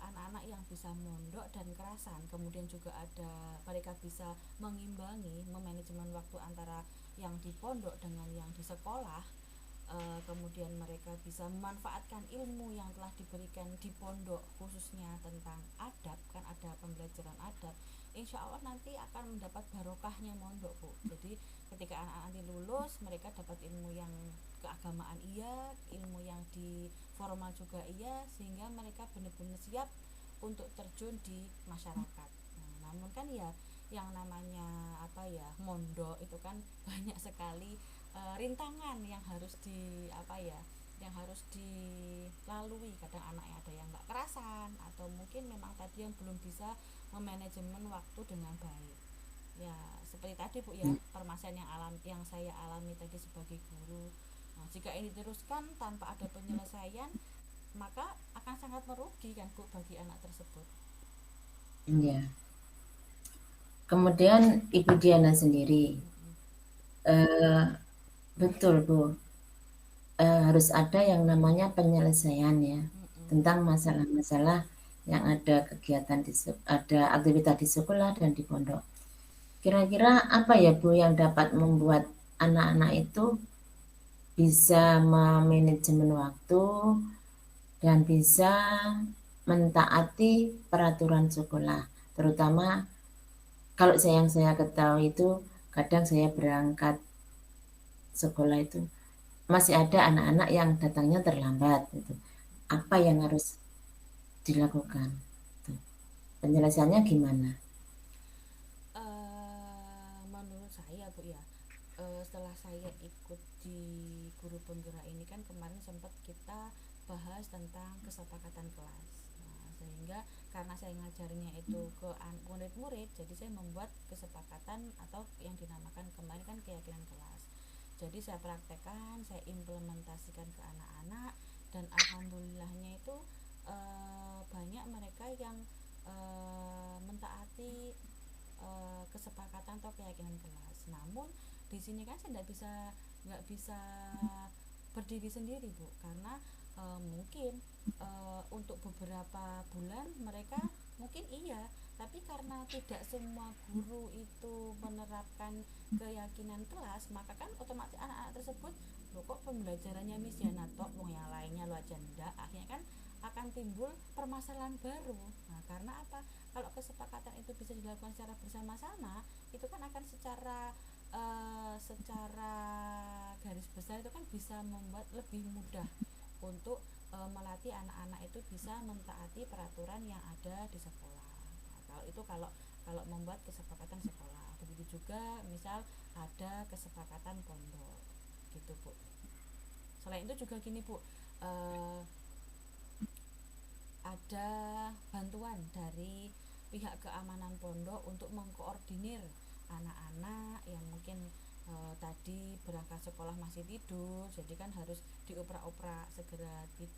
Speaker 1: anak-anak yang bisa mondok dan kerasan, kemudian juga ada mereka bisa mengimbangi memanajemen waktu antara yang di pondok dengan yang di sekolah. Kemudian mereka bisa memanfaatkan ilmu yang telah diberikan di pondok, khususnya tentang adab, kan ada pembelajaran adab. Insya Allah nanti akan mendapat barokahnya mondok Bu. Jadi ketika anak-anak nanti lulus, mereka dapat ilmu yang keagamaan iya, ilmu yang di formal juga iya, sehingga mereka benar-benar siap untuk terjun di masyarakat. Namun kan ya yang namanya mondok itu kan banyak sekali rintangan yang harus yang harus dilalui. Kadang anaknya ada yang nggak kerasan, atau mungkin memang tadi yang belum bisa memanajemen waktu dengan baik. Ya seperti tadi Bu ya, permasalahan yang saya alami tadi sebagai guru. Nah, jika ini diteruskan tanpa ada penyelesaian, maka akan sangat merugi kan Bu bagi anak tersebut.
Speaker 2: Ya. Kemudian Ibu Diana sendiri, betul Bu, harus ada yang namanya penyelesaian ya, tentang masalah-masalah yang ada ada aktivitas di sekolah dan di pondok. Kira-kira apa ya Bu yang dapat membuat anak-anak itu bisa memanajemen waktu dan bisa mentaati peraturan sekolah, terutama kalau yang saya ketahui itu kadang saya berangkat sekolah itu masih ada anak-anak yang datangnya terlambat gitu. Apa yang harus dilakukan? Tuh. Penjelasannya gimana?
Speaker 1: Menurut saya Bu ya, setelah saya ikut di guru penggerak ini kan kemarin sempat kita bahas tentang kesepakatan kelas. Nah, sehingga karena saya ngajarnya itu ke murid-murid, jadi saya membuat kesepakatan atau yang dinamakan kemarin kan keyakinan kelas. Jadi saya praktekkan, saya implementasikan ke anak-anak dan alhamdulillahnya itu banyak mereka yang mentaati kesepakatan atau keyakinan kelas. Namun di sini kan saya nggak bisa berdiri sendiri Bu, karena mungkin untuk beberapa bulan mereka mungkin iya, tapi karena tidak semua guru itu menerapkan keyakinan kelas, maka kan otomatis anak-anak tersebut loh kok pembelajarannya Miss Yana tok, wong yang lainnya lo aja ndak, akhirnya kan akan timbul permasalahan baru. Nah, karena apa? Kalau kesepakatan itu bisa dilakukan secara bersama-sama, itu kan akan secara garis besar itu kan bisa membuat lebih mudah untuk melatih anak-anak itu bisa mentaati peraturan yang ada di sekolah. Nah, kalau itu kalau membuat kesepakatan sekolah, begitu juga misal ada kesepakatan pondok, gitu Bu. Selain itu juga gini Bu, ada bantuan dari pihak keamanan pondok untuk mengkoordinir anak-anak yang mungkin tadi berangkat sekolah masih tidur, jadi kan harus dioprak-oprak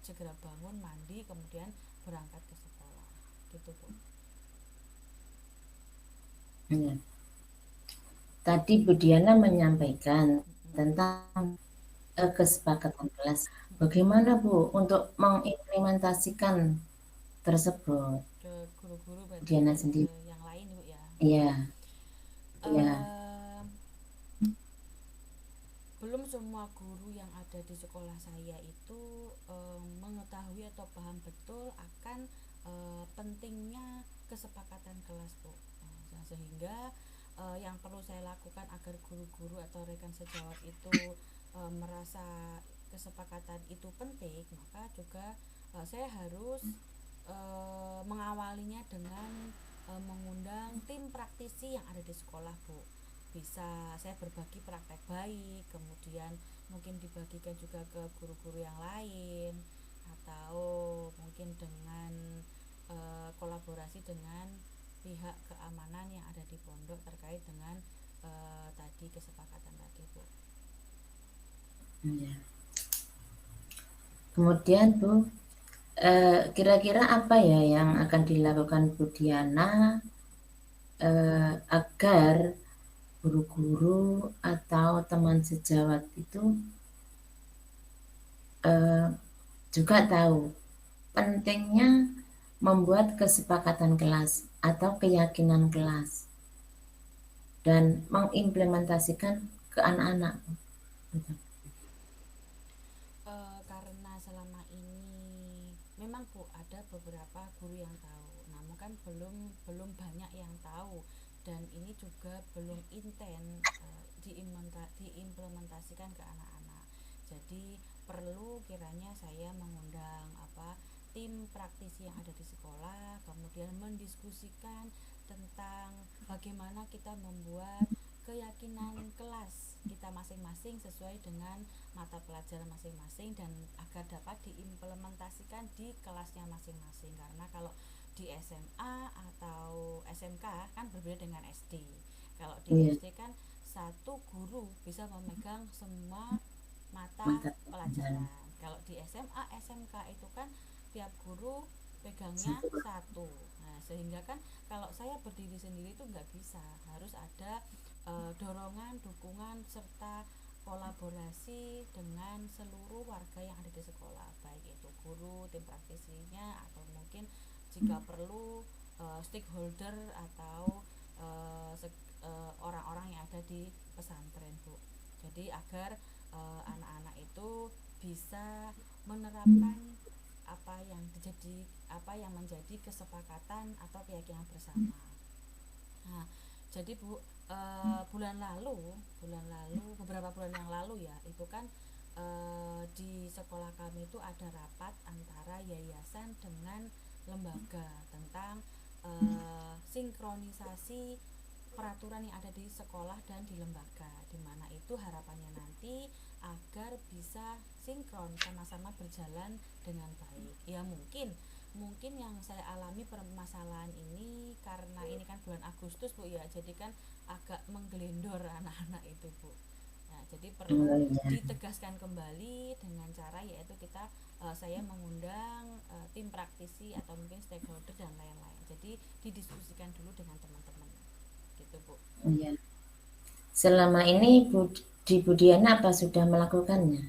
Speaker 1: segera bangun mandi kemudian berangkat ke sekolah, gitu Bu.
Speaker 2: Ya. Tadi Bu Diana menyampaikan
Speaker 1: Mm-mm.
Speaker 2: tentang kesepakatan kelas. Bagaimana Bu untuk mengimplementasikan tersebut?
Speaker 1: Ke guru-guru
Speaker 2: Bu
Speaker 1: berarti
Speaker 2: Diana sendiri.
Speaker 1: yang lain Bu ya.
Speaker 2: Iya, iya,
Speaker 1: eh Belum semua guru yang ada di sekolah saya itu mengetahui atau paham betul akan pentingnya kesepakatan kelas Bu. Sehingga yang perlu saya lakukan agar guru-guru atau rekan sejawat itu merasa kesepakatan itu penting, maka juga saya harus mengawalinya dengan mengundang tim praktisi yang ada di sekolah Bu. Bisa saya berbagi praktek baik, kemudian mungkin dibagikan juga ke guru-guru yang lain, atau mungkin dengan kolaborasi dengan pihak keamanan yang ada di pondok terkait dengan tadi kesepakatan tadi Bu.
Speaker 2: iya. Kemudian Bu, kira-kira apa ya yang akan dilakukan Bu Diana agar guru-guru atau teman sejawat itu eh, juga tahu pentingnya membuat kesepakatan kelas atau keyakinan kelas dan mengimplementasikan ke anak-anak. Gitu.
Speaker 1: Karena selama ini memang Bu ada beberapa guru yang tahu, namun kan belum banyak yang tahu, dan ini juga belum intent diimplementasikan ke anak-anak. Jadi perlu kiranya saya mengundang tim praktisi yang ada di sekolah, kemudian mendiskusikan tentang bagaimana kita membuat keyakinan kelas kita masing-masing sesuai dengan mata pelajaran masing-masing dan agar dapat diimplementasikan di kelasnya masing-masing. Karena kalau di SMA atau SMK kan berbeda dengan SD. Kalau di
Speaker 2: Iya,
Speaker 1: SD kan satu guru bisa memegang semua mata
Speaker 2: mata pelajaran
Speaker 1: pelajaran. Kalau di SMA SMK itu kan tiap guru pegangnya
Speaker 2: satu.
Speaker 1: satu. Nah, sehingga kan kalau saya berdiri sendiri itu nggak bisa, harus ada dorongan, dukungan serta kolaborasi dengan seluruh warga yang ada di sekolah, baik itu guru, tim praktisinya, atau mungkin jika perlu stakeholder atau orang-orang yang ada di pesantren Bu. Jadi agar anak-anak itu bisa menerapkan apa yang menjadi kesepakatan atau keyakinan bersama. Nah, jadi Bu, bulan lalu beberapa bulan yang lalu ya, itu kan di sekolah kami itu ada rapat antara yayasan dengan lembaga tentang sinkronisasi peraturan yang ada di sekolah dan di lembaga, di mana itu harapannya nanti agar bisa sinkron, sama-sama berjalan dengan baik. Ya mungkin yang saya alami permasalahan ini karena ini kan bulan Agustus Bu ya, jadi kan agak menggelindor anak-anak itu Bu. Nah, jadi perlu
Speaker 2: Ya.
Speaker 1: ditegaskan kembali dengan cara yaitu saya mengundang tim praktisi atau mungkin stakeholder dan lain-lain. Jadi didiskusikan dulu dengan teman-teman. Gitu, Bu.
Speaker 2: Iya. Selama ini di Budiana apa sudah melakukannya?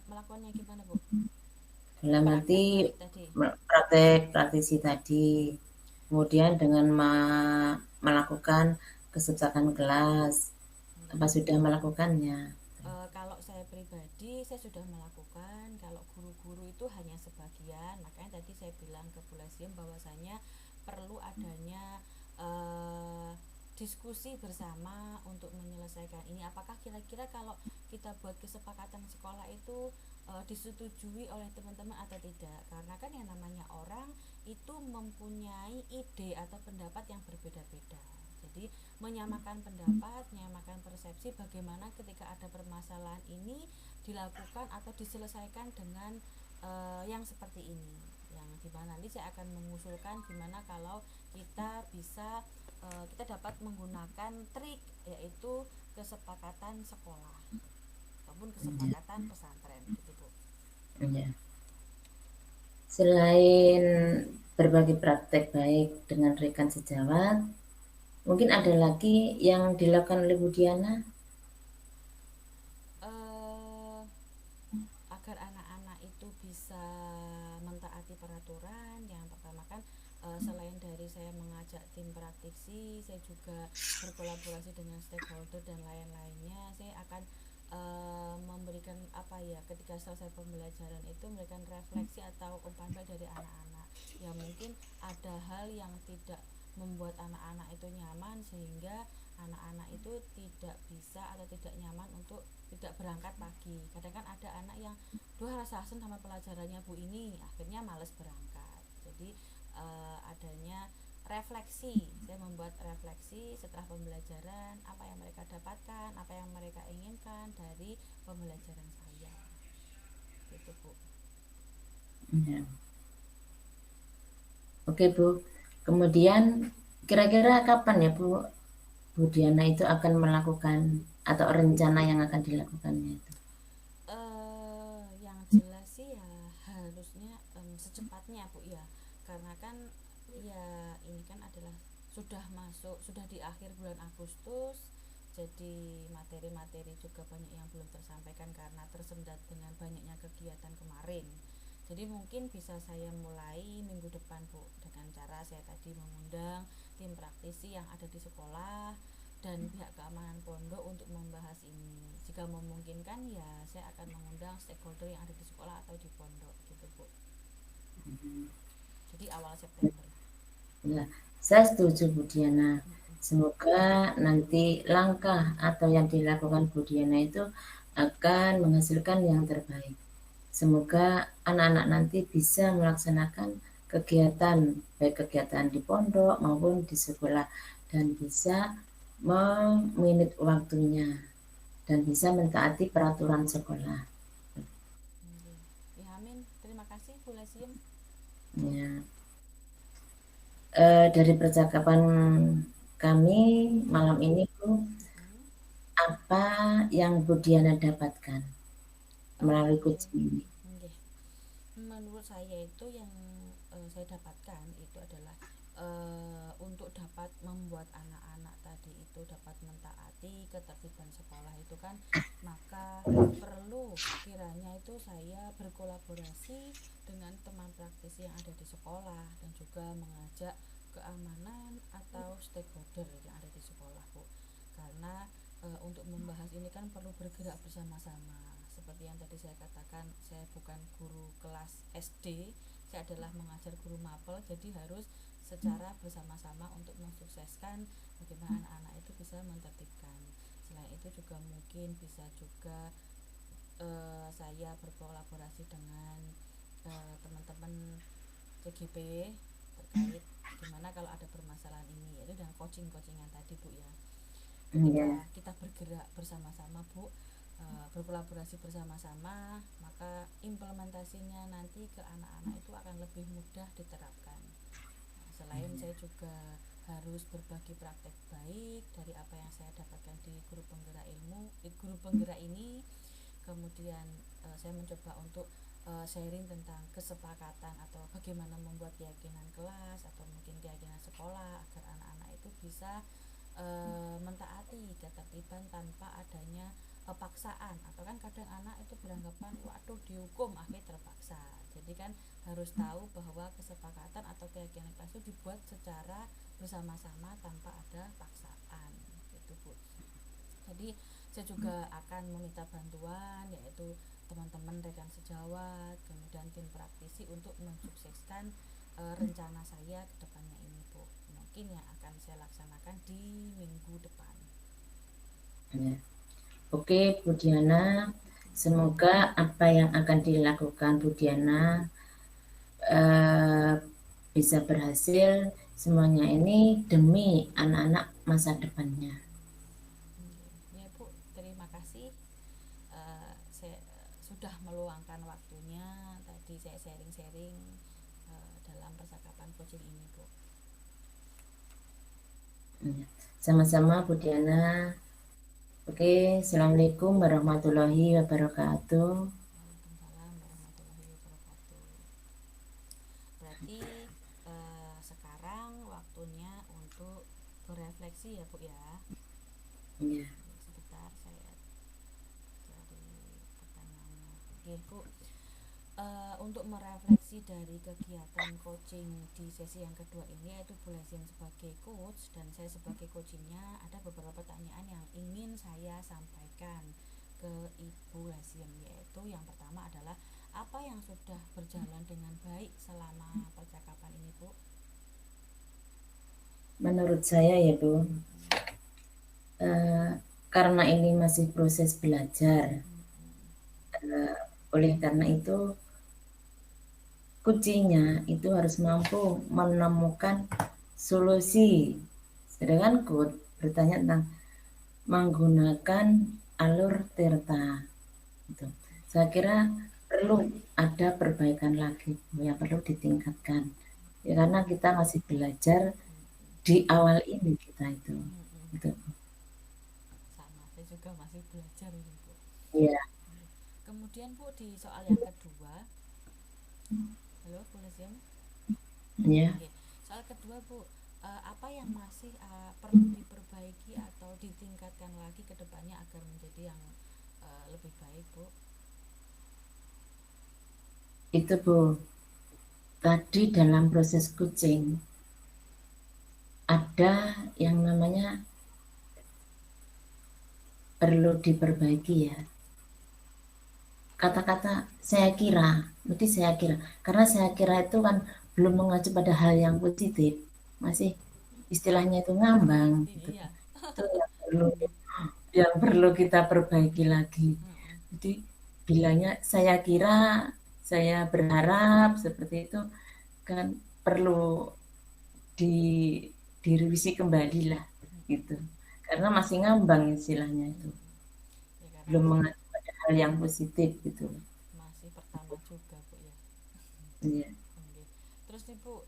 Speaker 1: Melakukannya gimana, Bu?
Speaker 2: Dalam arti
Speaker 1: Praktek baik tadi.
Speaker 2: praktek praktisi tadi, kemudian dengan melakukan kesetaraan kelas, apa sudah melakukannya?
Speaker 1: Kalau saya pribadi saya sudah melakukan, kalau guru-guru itu hanya sebagian. Makanya tadi saya bilang ke Bu Lesiem bahwasanya perlu adanya eh, diskusi bersama untuk menyelesaikan ini. Apakah kira-kira kalau kita buat kesepakatan sekolah itu disetujui oleh teman-teman atau tidak? Karena kan yang namanya orang itu mempunyai ide atau pendapat yang berbeda-beda. Jadi menyamakan pendapat, menyamakan persepsi bagaimana ketika ada permasalahan ini dilakukan atau diselesaikan dengan yang seperti ini. Yang dimana nanti saya akan mengusulkan gimana kalau kita dapat menggunakan trik, yaitu kesepakatan sekolah ataupun
Speaker 2: Ya,
Speaker 1: kesepakatan pesantren gitu Bu.
Speaker 2: ya. Selain berbagi praktek baik dengan rekan sejawat, mungkin ada lagi yang dilakukan oleh Budiana?
Speaker 1: eh Agar anak-anak itu bisa mentaati peraturan, yang pertama kan selain dari saya mengajak tim praktisi, saya juga berkolaborasi dengan stakeholder dan lain-lainnya. Saya akan memberikan apa ya, ketika selesai pembelajaran itu memberikan refleksi atau umpan balik dari anak-anak. Ya mungkin ada hal yang tidak membuat anak-anak itu nyaman, sehingga anak-anak itu tidak bisa atau tidak nyaman untuk tidak berangkat pagi. Kadang kan ada anak yang rasa asem sama pelajarannya Bu ini, akhirnya males berangkat. Jadi adanya refleksi, saya membuat refleksi setelah pembelajaran, apa yang mereka dapatkan, apa yang mereka inginkan dari pembelajaran saya, gitu Bu.
Speaker 2: Ya. Oke Bu, kemudian kira-kira kapan ya Bu Budiana itu akan melakukan atau rencana yang akan dilakukannya itu?
Speaker 1: Yang jelas sih ya harusnya secepatnya Bu ya, karena kan ya ini kan adalah sudah di akhir bulan Agustus, jadi materi-materi juga banyak yang belum tersampaikan karena tersendat dengan banyaknya kegiatan kemarin. Jadi mungkin bisa saya mulai minggu depan Bu, dengan cara saya tadi mengundang tim praktisi yang ada di sekolah dan pihak keamanan pondok untuk membahas ini. Jika memungkinkan ya saya akan mengundang stakeholder yang ada di sekolah atau di pondok gitu Bu. Jadi awal September.
Speaker 2: Ya, saya setuju Bu Diana. Semoga nanti langkah atau yang dilakukan Bu Diana itu akan menghasilkan yang terbaik. Semoga anak-anak nanti bisa melaksanakan kegiatan, baik kegiatan di pondok maupun di sekolah, dan bisa meminit waktunya dan bisa mentaati peraturan sekolah.
Speaker 1: Ya, amin. Terima kasih Bu Lesiem.
Speaker 2: Ya. Dari percakapan kami malam ini Bu, apa yang Bu Diana dapatkan melalui kucing ini?
Speaker 1: Okay. Menurut saya itu yang saya dapatkan itu adalah untuk dapat membuat anak-anak tadi itu dapat mentaati ketertiban sekolah itu kan, maka perlu kiranya itu saya berkolaborasi dengan teman praktisi yang ada di sekolah dan juga mengajak keamanan atau stakeholder yang ada di sekolah Bu, karena untuk membahas ini kan perlu bergerak bersama-sama. seperti yang tadi saya katakan, saya bukan guru kelas SD, saya adalah mengajar guru mapel, jadi harus secara bersama-sama untuk mensukseskan bagaimana anak-anak itu bisa mentertibkan. Selain itu juga mungkin bisa juga saya berkolaborasi dengan teman-teman CGP terkait gimana kalau ada permasalahan ini, yaitu dengan coaching-coachingan tadi Bu ya. Ketika
Speaker 2: Iya.
Speaker 1: kita bergerak bersama-sama Bu, berkolaborasi bersama-sama, maka implementasinya nanti ke anak-anak itu akan lebih mudah diterapkan. Nah, selain saya juga harus berbagi praktek baik dari apa yang saya dapatkan di guru penggerak ilmu, guru penggerak ini. Kemudian saya mencoba untuk sharing tentang kesepakatan atau bagaimana membuat keyakinan kelas atau mungkin keyakinan sekolah agar anak-anak itu bisa mentaati ketertiban tanpa adanya paksaan, atau kan kadang anak itu beranggapan waduh dihukum akhirnya terpaksa. Jadi kan harus tahu bahwa kesepakatan atau keyakinan kelas itu dibuat secara bersama-sama tanpa ada paksaan gitu Bu. Jadi saya juga akan meminta bantuan, yaitu teman-teman rekan sejawat, kemudian tim praktisi untuk mensukseskan rencana saya ke depannya ini Bu. Mungkin yang akan saya laksanakan di minggu depan.
Speaker 2: Ya. Oke, Bu Diana, semoga apa yang akan dilakukan Bu Diana eh, bisa berhasil. Semuanya ini demi anak-anak masa depannya.
Speaker 1: Ya Bu, terima kasih. Saya sudah meluangkan waktunya. Tadi saya sharing-sharing dalam percakapan coaching ini Bu.
Speaker 2: Ya. Sama-sama Bu Diana. Oke, Assalamualaikum warahmatullahi wabarakatuh.
Speaker 1: Waalaikumsalam warahmatullahi wabarakatuh. Berarti sekarang waktunya untuk berefleksi ya Bu ya.
Speaker 2: Ya.
Speaker 1: Sebentar saya cari pertanyaannya. Oke Bu, untuk merefleksi dari kegiatan coaching di sesi yang kedua ini, yaitu Bu Lesim sebagai coach dan saya sebagai coachingnya, ada beberapa pertanyaan yang ingin saya sampaikan ke Ibu Lesim, yaitu yang pertama adalah apa yang sudah berjalan dengan baik selama percakapan ini Bu?
Speaker 2: Menurut saya ya Bu, karena ini masih proses belajar, oleh karena itu kuncinya itu harus mampu menemukan solusi. Sedangkan coach bertanya tentang menggunakan alur tirta. Gitu. Saya kira perlu ada perbaikan lagi yang perlu ditingkatkan. Ya, karena kita masih belajar di awal ini kita itu. Gitu.
Speaker 1: Sama, saya juga masih belajar ini Bu.
Speaker 2: Iya.
Speaker 1: Kemudian Bu, di soal yang kedua, halo Bu Lesim.
Speaker 2: Ya.
Speaker 1: Oke, soal kedua Bu, apa yang masih perlu diperbaiki atau ditingkatkan lagi ke depannya agar menjadi yang lebih baik Bu?
Speaker 2: Itu Bu, tadi dalam proses coaching ada yang namanya perlu diperbaiki ya. Kata-kata saya kira, berarti saya kira, karena saya kira itu kan belum mengacu pada hal yang positif, masih istilahnya itu ngambang gitu.
Speaker 1: Iya.
Speaker 2: Itu yang perlu kita perbaiki lagi. Jadi bilangnya saya kira, saya berharap seperti itu kan perlu di direvisi kembali lah gitu. Karena masih ngambang istilahnya itu.
Speaker 1: Ya karena
Speaker 2: Belum
Speaker 1: masih
Speaker 2: mengacu pada hal yang positif gitu.
Speaker 1: masih pertama juga Bu ya.
Speaker 2: Iya.
Speaker 1: Oke. Terus nih Bu,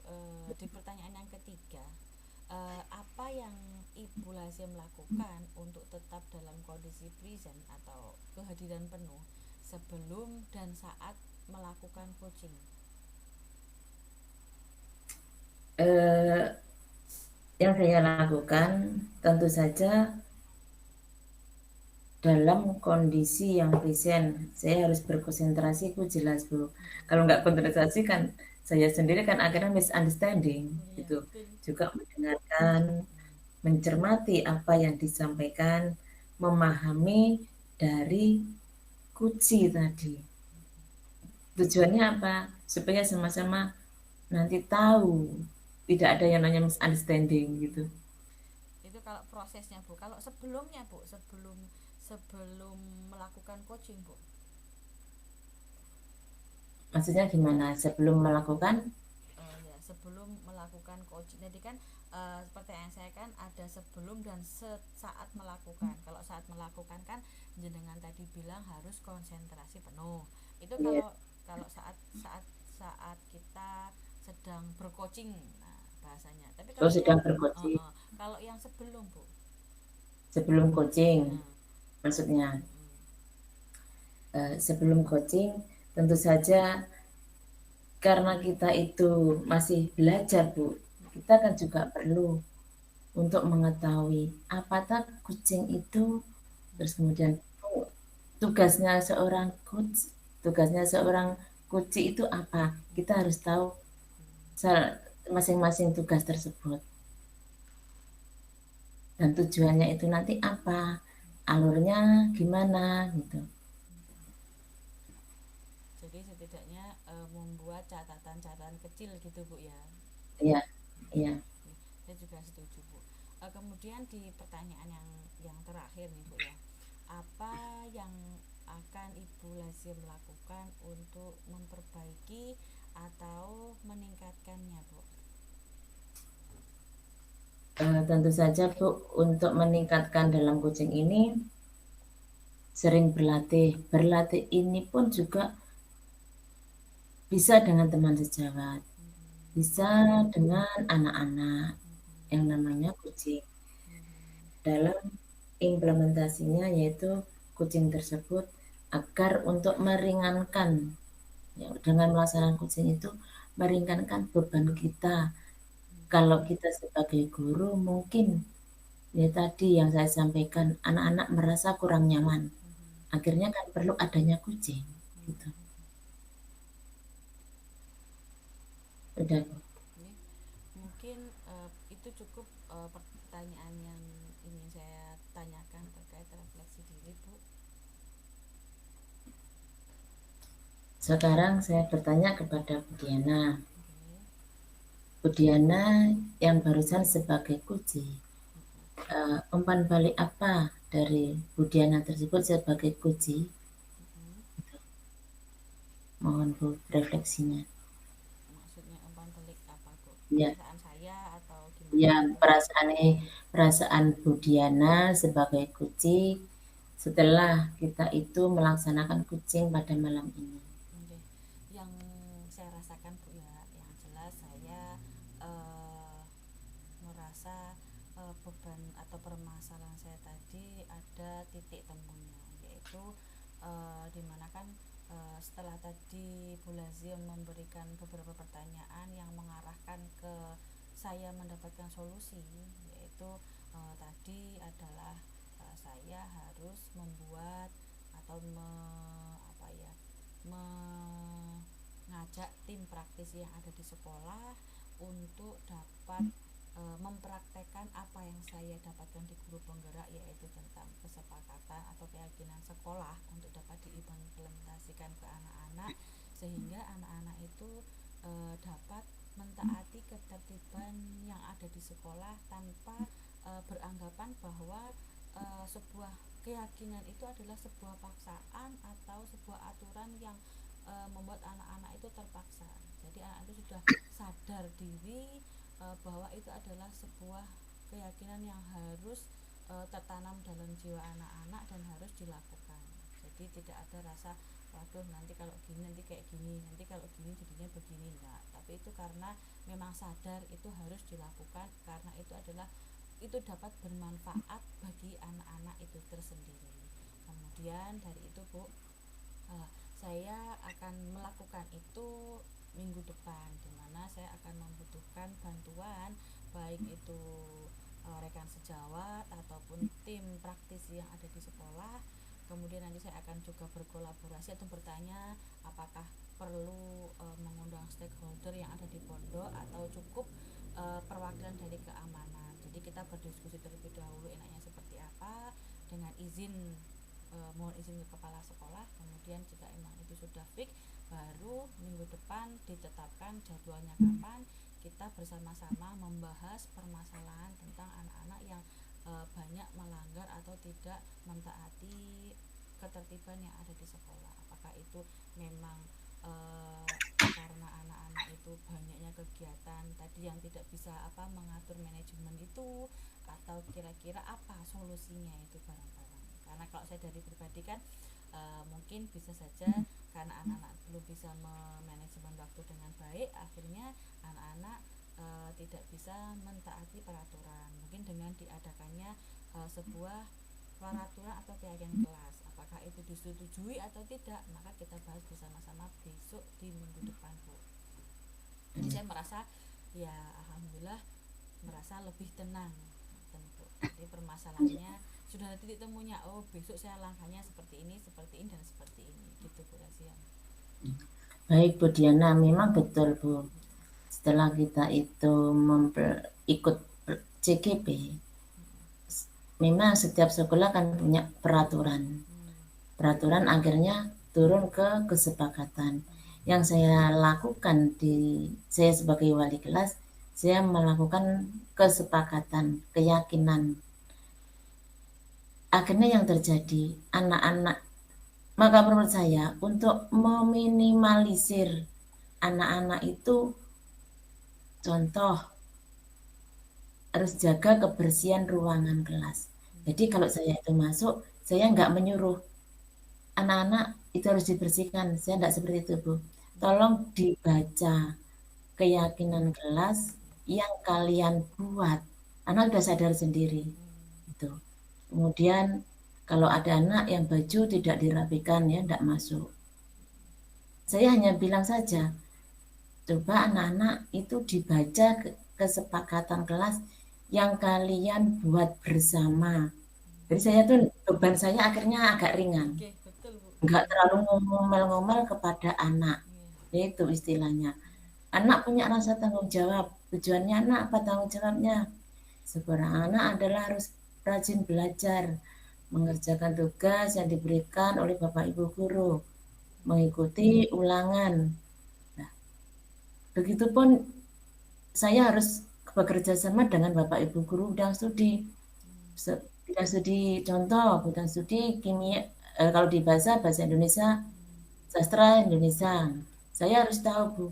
Speaker 1: di pertanyaan yang ketiga, apa yang Ibu Lasim lakukan untuk tetap dalam kondisi present atau kehadiran penuh sebelum dan saat melakukan coaching?
Speaker 2: Eh, yang saya lakukan tentu saja dalam kondisi yang present, saya harus berkonsentrasi, itu jelas Bu. Kalau nggak konsentrasi kan saya sendiri kan akhirnya misunderstanding
Speaker 1: Iya
Speaker 2: gitu.
Speaker 1: betul.
Speaker 2: Juga mendengarkan, mencermati apa yang disampaikan, memahami dari kuci tadi. Tujuannya apa? Supaya sama-sama nanti tahu, tidak ada yang namanya misunderstanding gitu.
Speaker 1: Itu kalau prosesnya Bu. Kalau sebelumnya Bu, sebelum melakukan coaching Bu.
Speaker 2: Maksudnya gimana? Sebelum melakukan
Speaker 1: Ya, sebelum melakukan coaching. Jadi kan pertanyaan saya kan ada sebelum dan saat melakukan. Kalau saat melakukan kan jenengan tadi bilang harus konsentrasi penuh. Itu
Speaker 2: ya,
Speaker 1: kalau kalau saat saat saat kita sedang bercoaching, nah bahasanya. Tapi
Speaker 2: oh,
Speaker 1: kalau yang
Speaker 2: sedang bercoaching,
Speaker 1: kalau yang sebelum Bu.
Speaker 2: sebelum coaching
Speaker 1: Heeh.
Speaker 2: maksudnya.
Speaker 1: Mm,
Speaker 2: Sebelum coaching tentu saja karena kita itu masih belajar Bu, kita kan juga perlu untuk mengetahui apakah kucing itu, terus kemudian tugasnya seorang coach, tugasnya seorang coach itu apa, kita harus tahu masing-masing tugas tersebut dan tujuannya itu nanti apa, alurnya gimana gitu.
Speaker 1: Jadi setidaknya membuat catatan-catatan kecil gitu Bu ya.
Speaker 2: Iya, iya.
Speaker 1: Saya juga setuju Bu. Kemudian di pertanyaan yang terakhir nih Bu ya, apa yang akan Ibu Lazia lakukan untuk memperbaiki atau meningkatkannya Bu?
Speaker 2: Tentu saja Bu, untuk meningkatkan dalam kucing ini sering berlatih. Berlatih ini pun juga bisa dengan teman sejawat, bisa dengan anak-anak yang namanya kucing. Dalam implementasinya yaitu kucing tersebut agar untuk meringankan, ya, dengan melaksanakan kucing itu meringankan beban kita. Kalau kita sebagai guru mungkin ya tadi yang saya sampaikan, anak-anak merasa kurang nyaman. Akhirnya kan perlu adanya kucing gitu. Udah.
Speaker 1: Ini mungkin itu cukup pertanyaan yang ingin saya tanyakan terkait refleksi diri Bu.
Speaker 2: Sekarang saya bertanya kepada Bu Diana.
Speaker 1: Oke.
Speaker 2: Bu Diana yang barusan sebagai kucing, umpan balik apa dari Bu Diana tersebut sebagai kucing? Mohon Bu refleksinya.
Speaker 1: Maksudnya umpan balik apa Bu?
Speaker 2: Ya,
Speaker 1: Perasaan saya atau gimana
Speaker 2: ya
Speaker 1: Bu?
Speaker 2: perasaan Bu Diana sebagai kucing setelah kita itu melaksanakan kucing pada malam ini.
Speaker 1: Oke. Yang saya rasakan Bu ya, yang jelas saya eh, merasa beban atau permasalahan saya tadi ada titik temunya, yaitu dimana kan setelah tadi Bu Lazia memberikan beberapa pertanyaan yang mengarahkan ke saya mendapatkan solusi, yaitu tadi adalah saya harus membuat atau apa ya, mengajak tim praktis yang ada di sekolah untuk dapat mempraktekkan apa yang saya dapatkan di guru penggerak, yaitu tentang kesepakatan atau keyakinan sekolah untuk dapat diimplementasikan ke anak-anak, sehingga anak-anak itu dapat mentaati ketertiban yang ada di sekolah tanpa beranggapan bahwa sebuah keyakinan itu adalah sebuah paksaan atau sebuah aturan yang membuat anak-anak itu terpaksa. Jadi anak itu sudah sadar diri bahwa itu adalah sebuah keyakinan yang harus tertanam dalam jiwa anak-anak dan harus dilakukan. Jadi tidak ada rasa waduh nanti kalau gini nanti kayak gini, nanti kalau gini jadinya begini, enggak. Tapi itu karena memang sadar itu harus dilakukan, karena itu adalah itu dapat bermanfaat bagi anak-anak itu tersendiri. Kemudian dari itu Bu, saya akan melakukan itu minggu depan, dimana saya akan membutuhkan bantuan baik itu rekan sejawat ataupun tim praktis yang ada di sekolah. Kemudian nanti saya akan juga berkolaborasi atau bertanya apakah perlu mengundang stakeholder yang ada di pondok atau cukup perwakilan dari keamanan. Jadi kita berdiskusi terlebih dahulu enaknya seperti apa dengan izin mohon izin ke kepala sekolah. kemudian jika emang itu sudah fix, baru minggu depan ditetapkan jadwalnya kapan kita bersama-sama membahas permasalahan tentang anak-anak yang banyak melanggar atau tidak mentaati ketertiban yang ada di sekolah. Apakah itu memang karena anak-anak itu banyaknya kegiatan tadi yang tidak bisa mengatur manajemen itu, atau kira-kira apa solusinya itu bareng-bareng. Karena kalau saya dari pribadi kan mungkin bisa saja karena anak-anak belum bisa memanajemen waktu dengan baik, akhirnya anak-anak tidak bisa mentaati peraturan. Mungkin dengan diadakannya sebuah peraturan atau keyakinan kelas, apakah itu disetujui atau tidak, maka kita bahas bersama-sama besok di minggu depan, Bu. Jadi saya merasa ya alhamdulillah merasa lebih tenang, tentu. Jadi permasalahannya sudah ada titik temunya. Oh, besok saya langkahnya seperti ini dan seperti ini, gitu Bu Razian.
Speaker 2: Baik Bu Diana, memang betul Bu. Setelah kita itu ikut CGP, memang setiap sekolah kan punya peraturan. Peraturan akhirnya turun ke kesepakatan. Yang saya lakukan saya sebagai wali kelas, saya melakukan kesepakatan, keyakinan. Akhirnya yang terjadi, anak-anak, maka menurut saya untuk meminimalisir anak-anak itu, contoh, harus jaga kebersihan ruangan kelas. Jadi kalau saya itu masuk, saya nggak menyuruh anak-anak itu harus dibersihkan. Saya nggak seperti itu, Bu. Tolong dibaca keyakinan kelas yang kalian buat. Anak sudah sadar sendiri. Itu. Kemudian kalau ada anak yang baju tidak dirapikan, ya tidak masuk. Saya hanya bilang saja, coba anak-anak itu dibaca kesepakatan kelas yang kalian buat bersama. Jadi saya tuh beban saya akhirnya agak ringan. Enggak terlalu ngomel-ngomel kepada anak. Itu istilahnya. Anak punya rasa tanggung jawab. Tujuannya anak apa tanggung jawabnya? Seorang anak adalah harus rajin belajar, mengerjakan tugas yang diberikan oleh Bapak Ibu guru, mengikuti ulangan. Nah, begitupun saya harus bekerja sama dengan Bapak Ibu guru bidang studi. Bidang studi contoh, bidang studi kimia, kalau di bahasa Indonesia, sastra Indonesia. Saya harus tahu, Bu,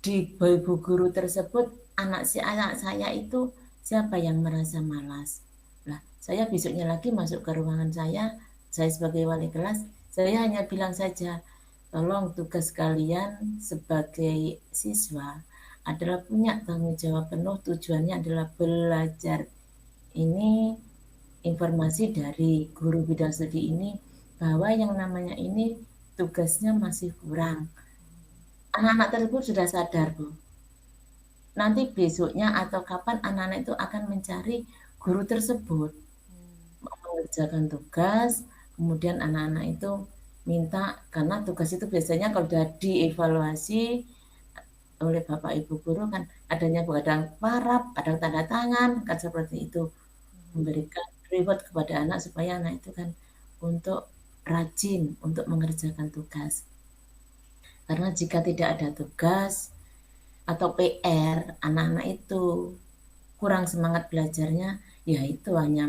Speaker 2: di ibu guru tersebut anak saya itu siapa yang merasa malas. Nah, saya besoknya lagi masuk ke ruangan saya sebagai wali kelas, saya hanya bilang saja, tolong tugas kalian sebagai siswa adalah punya tanggung jawab penuh, tujuannya adalah belajar. Ini informasi dari guru bidang studi ini bahwa yang namanya ini tugasnya masih kurang. Anak-anak tersebut sudah sadar, Bu. Nanti besoknya atau kapan anak-anak itu akan mencari guru tersebut, mengerjakan tugas, kemudian anak-anak itu minta, karena tugas itu biasanya kalau sudah dievaluasi oleh Bapak Ibu guru kan adanya kadang paraf, kadang tanda tangan, kan seperti itu. Memberikan reward kepada anak supaya anak itu kan untuk rajin untuk mengerjakan tugas. Karena jika tidak ada tugas atau PR, anak-anak itu kurang semangat belajarnya, ya itu hanya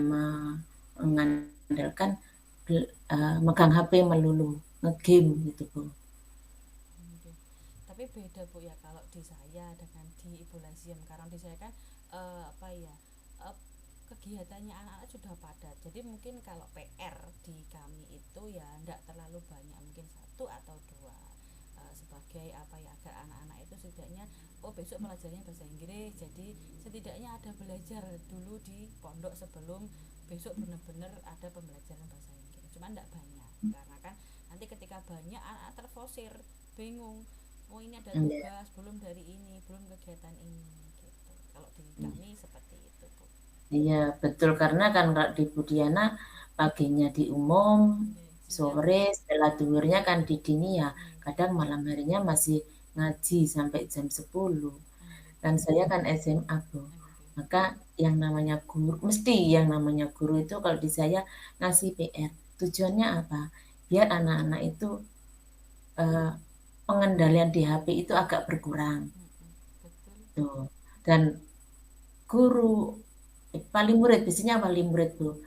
Speaker 2: mengandalkan megang HP melulu, ngegame gitu, Bu.
Speaker 1: Tapi beda, Bu, ya kalau di saya dengan di Ibu Laziem, karena di saya kan kegiatannya anak-anak sudah padat. Jadi mungkin kalau PR di kami itu ya tidak terlalu banyak, mungkin 1 atau 2 sebagai agar anak-anak itu setidaknya besok pelajarannya bahasa Inggris, jadi setidaknya ada belajar dulu di pondok sebelum besok benar-benar ada pembelajaran bahasa Inggris. Cuma tidak banyak, karena kan nanti ketika banyak anak-anak terfosir, bingung, ini ada tugas, belum dari ini, belum kegiatan ini gitu. Kalau di kami seperti itu, Bu.
Speaker 2: Iya betul, karena kan di Budiana paginya di umum, sore setelah duhurnya kan di dini ya, kadang malam harinya masih ngaji sampai jam 10. Dan saya kan SMA, Bu. Maka yang namanya guru, mesti yang namanya guru itu kalau di saya ngasih PR. Tujuannya apa? biar anak-anak itu pengendalian di HP itu agak berkurang.
Speaker 1: Betul.
Speaker 2: Tuh. Dan guru wali murid, biasanya wali murid Bu,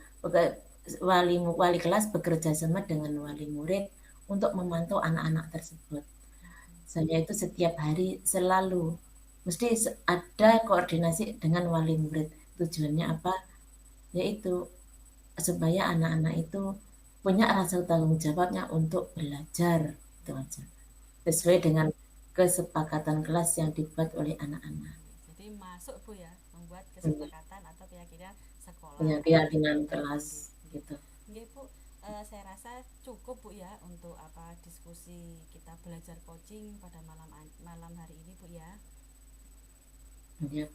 Speaker 2: wali kelas bekerja sama dengan wali murid untuk memantau anak-anak tersebut. Saya itu setiap hari selalu mesti ada koordinasi dengan wali murid. Tujuannya apa? Yaitu supaya anak-anak itu punya rasa tanggung jawabnya untuk belajar, itu aja. Sesuai dengan kesepakatan kelas yang dibuat oleh anak-anak.
Speaker 1: Jadi masuk Bu ya, membuat
Speaker 2: Iya,
Speaker 1: kesepakatan atau keyakinan sekolah
Speaker 2: punya
Speaker 1: atau
Speaker 2: keyakinan
Speaker 1: guru.
Speaker 2: kelas
Speaker 1: Nggih, nggih.
Speaker 2: gitu.
Speaker 1: Nggih, Bu. Saya rasa cukup Bu ya untuk diskusi kita belajar coaching pada malam hari ini Bu ya.
Speaker 2: Ya.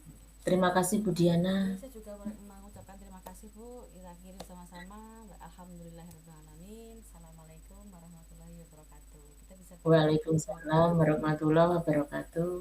Speaker 2: Terima kasih Bu Diana.
Speaker 1: Saya juga mengucapkan terima kasih Bu. Kita akhiri sama-sama. Alhamdulillahirobbilalamin. Assalamualaikum warahmatullahi wabarakatuh. Kita bisa bertemu di forum
Speaker 2: Waalaikumsalam warahmatullahi wabarakatuh.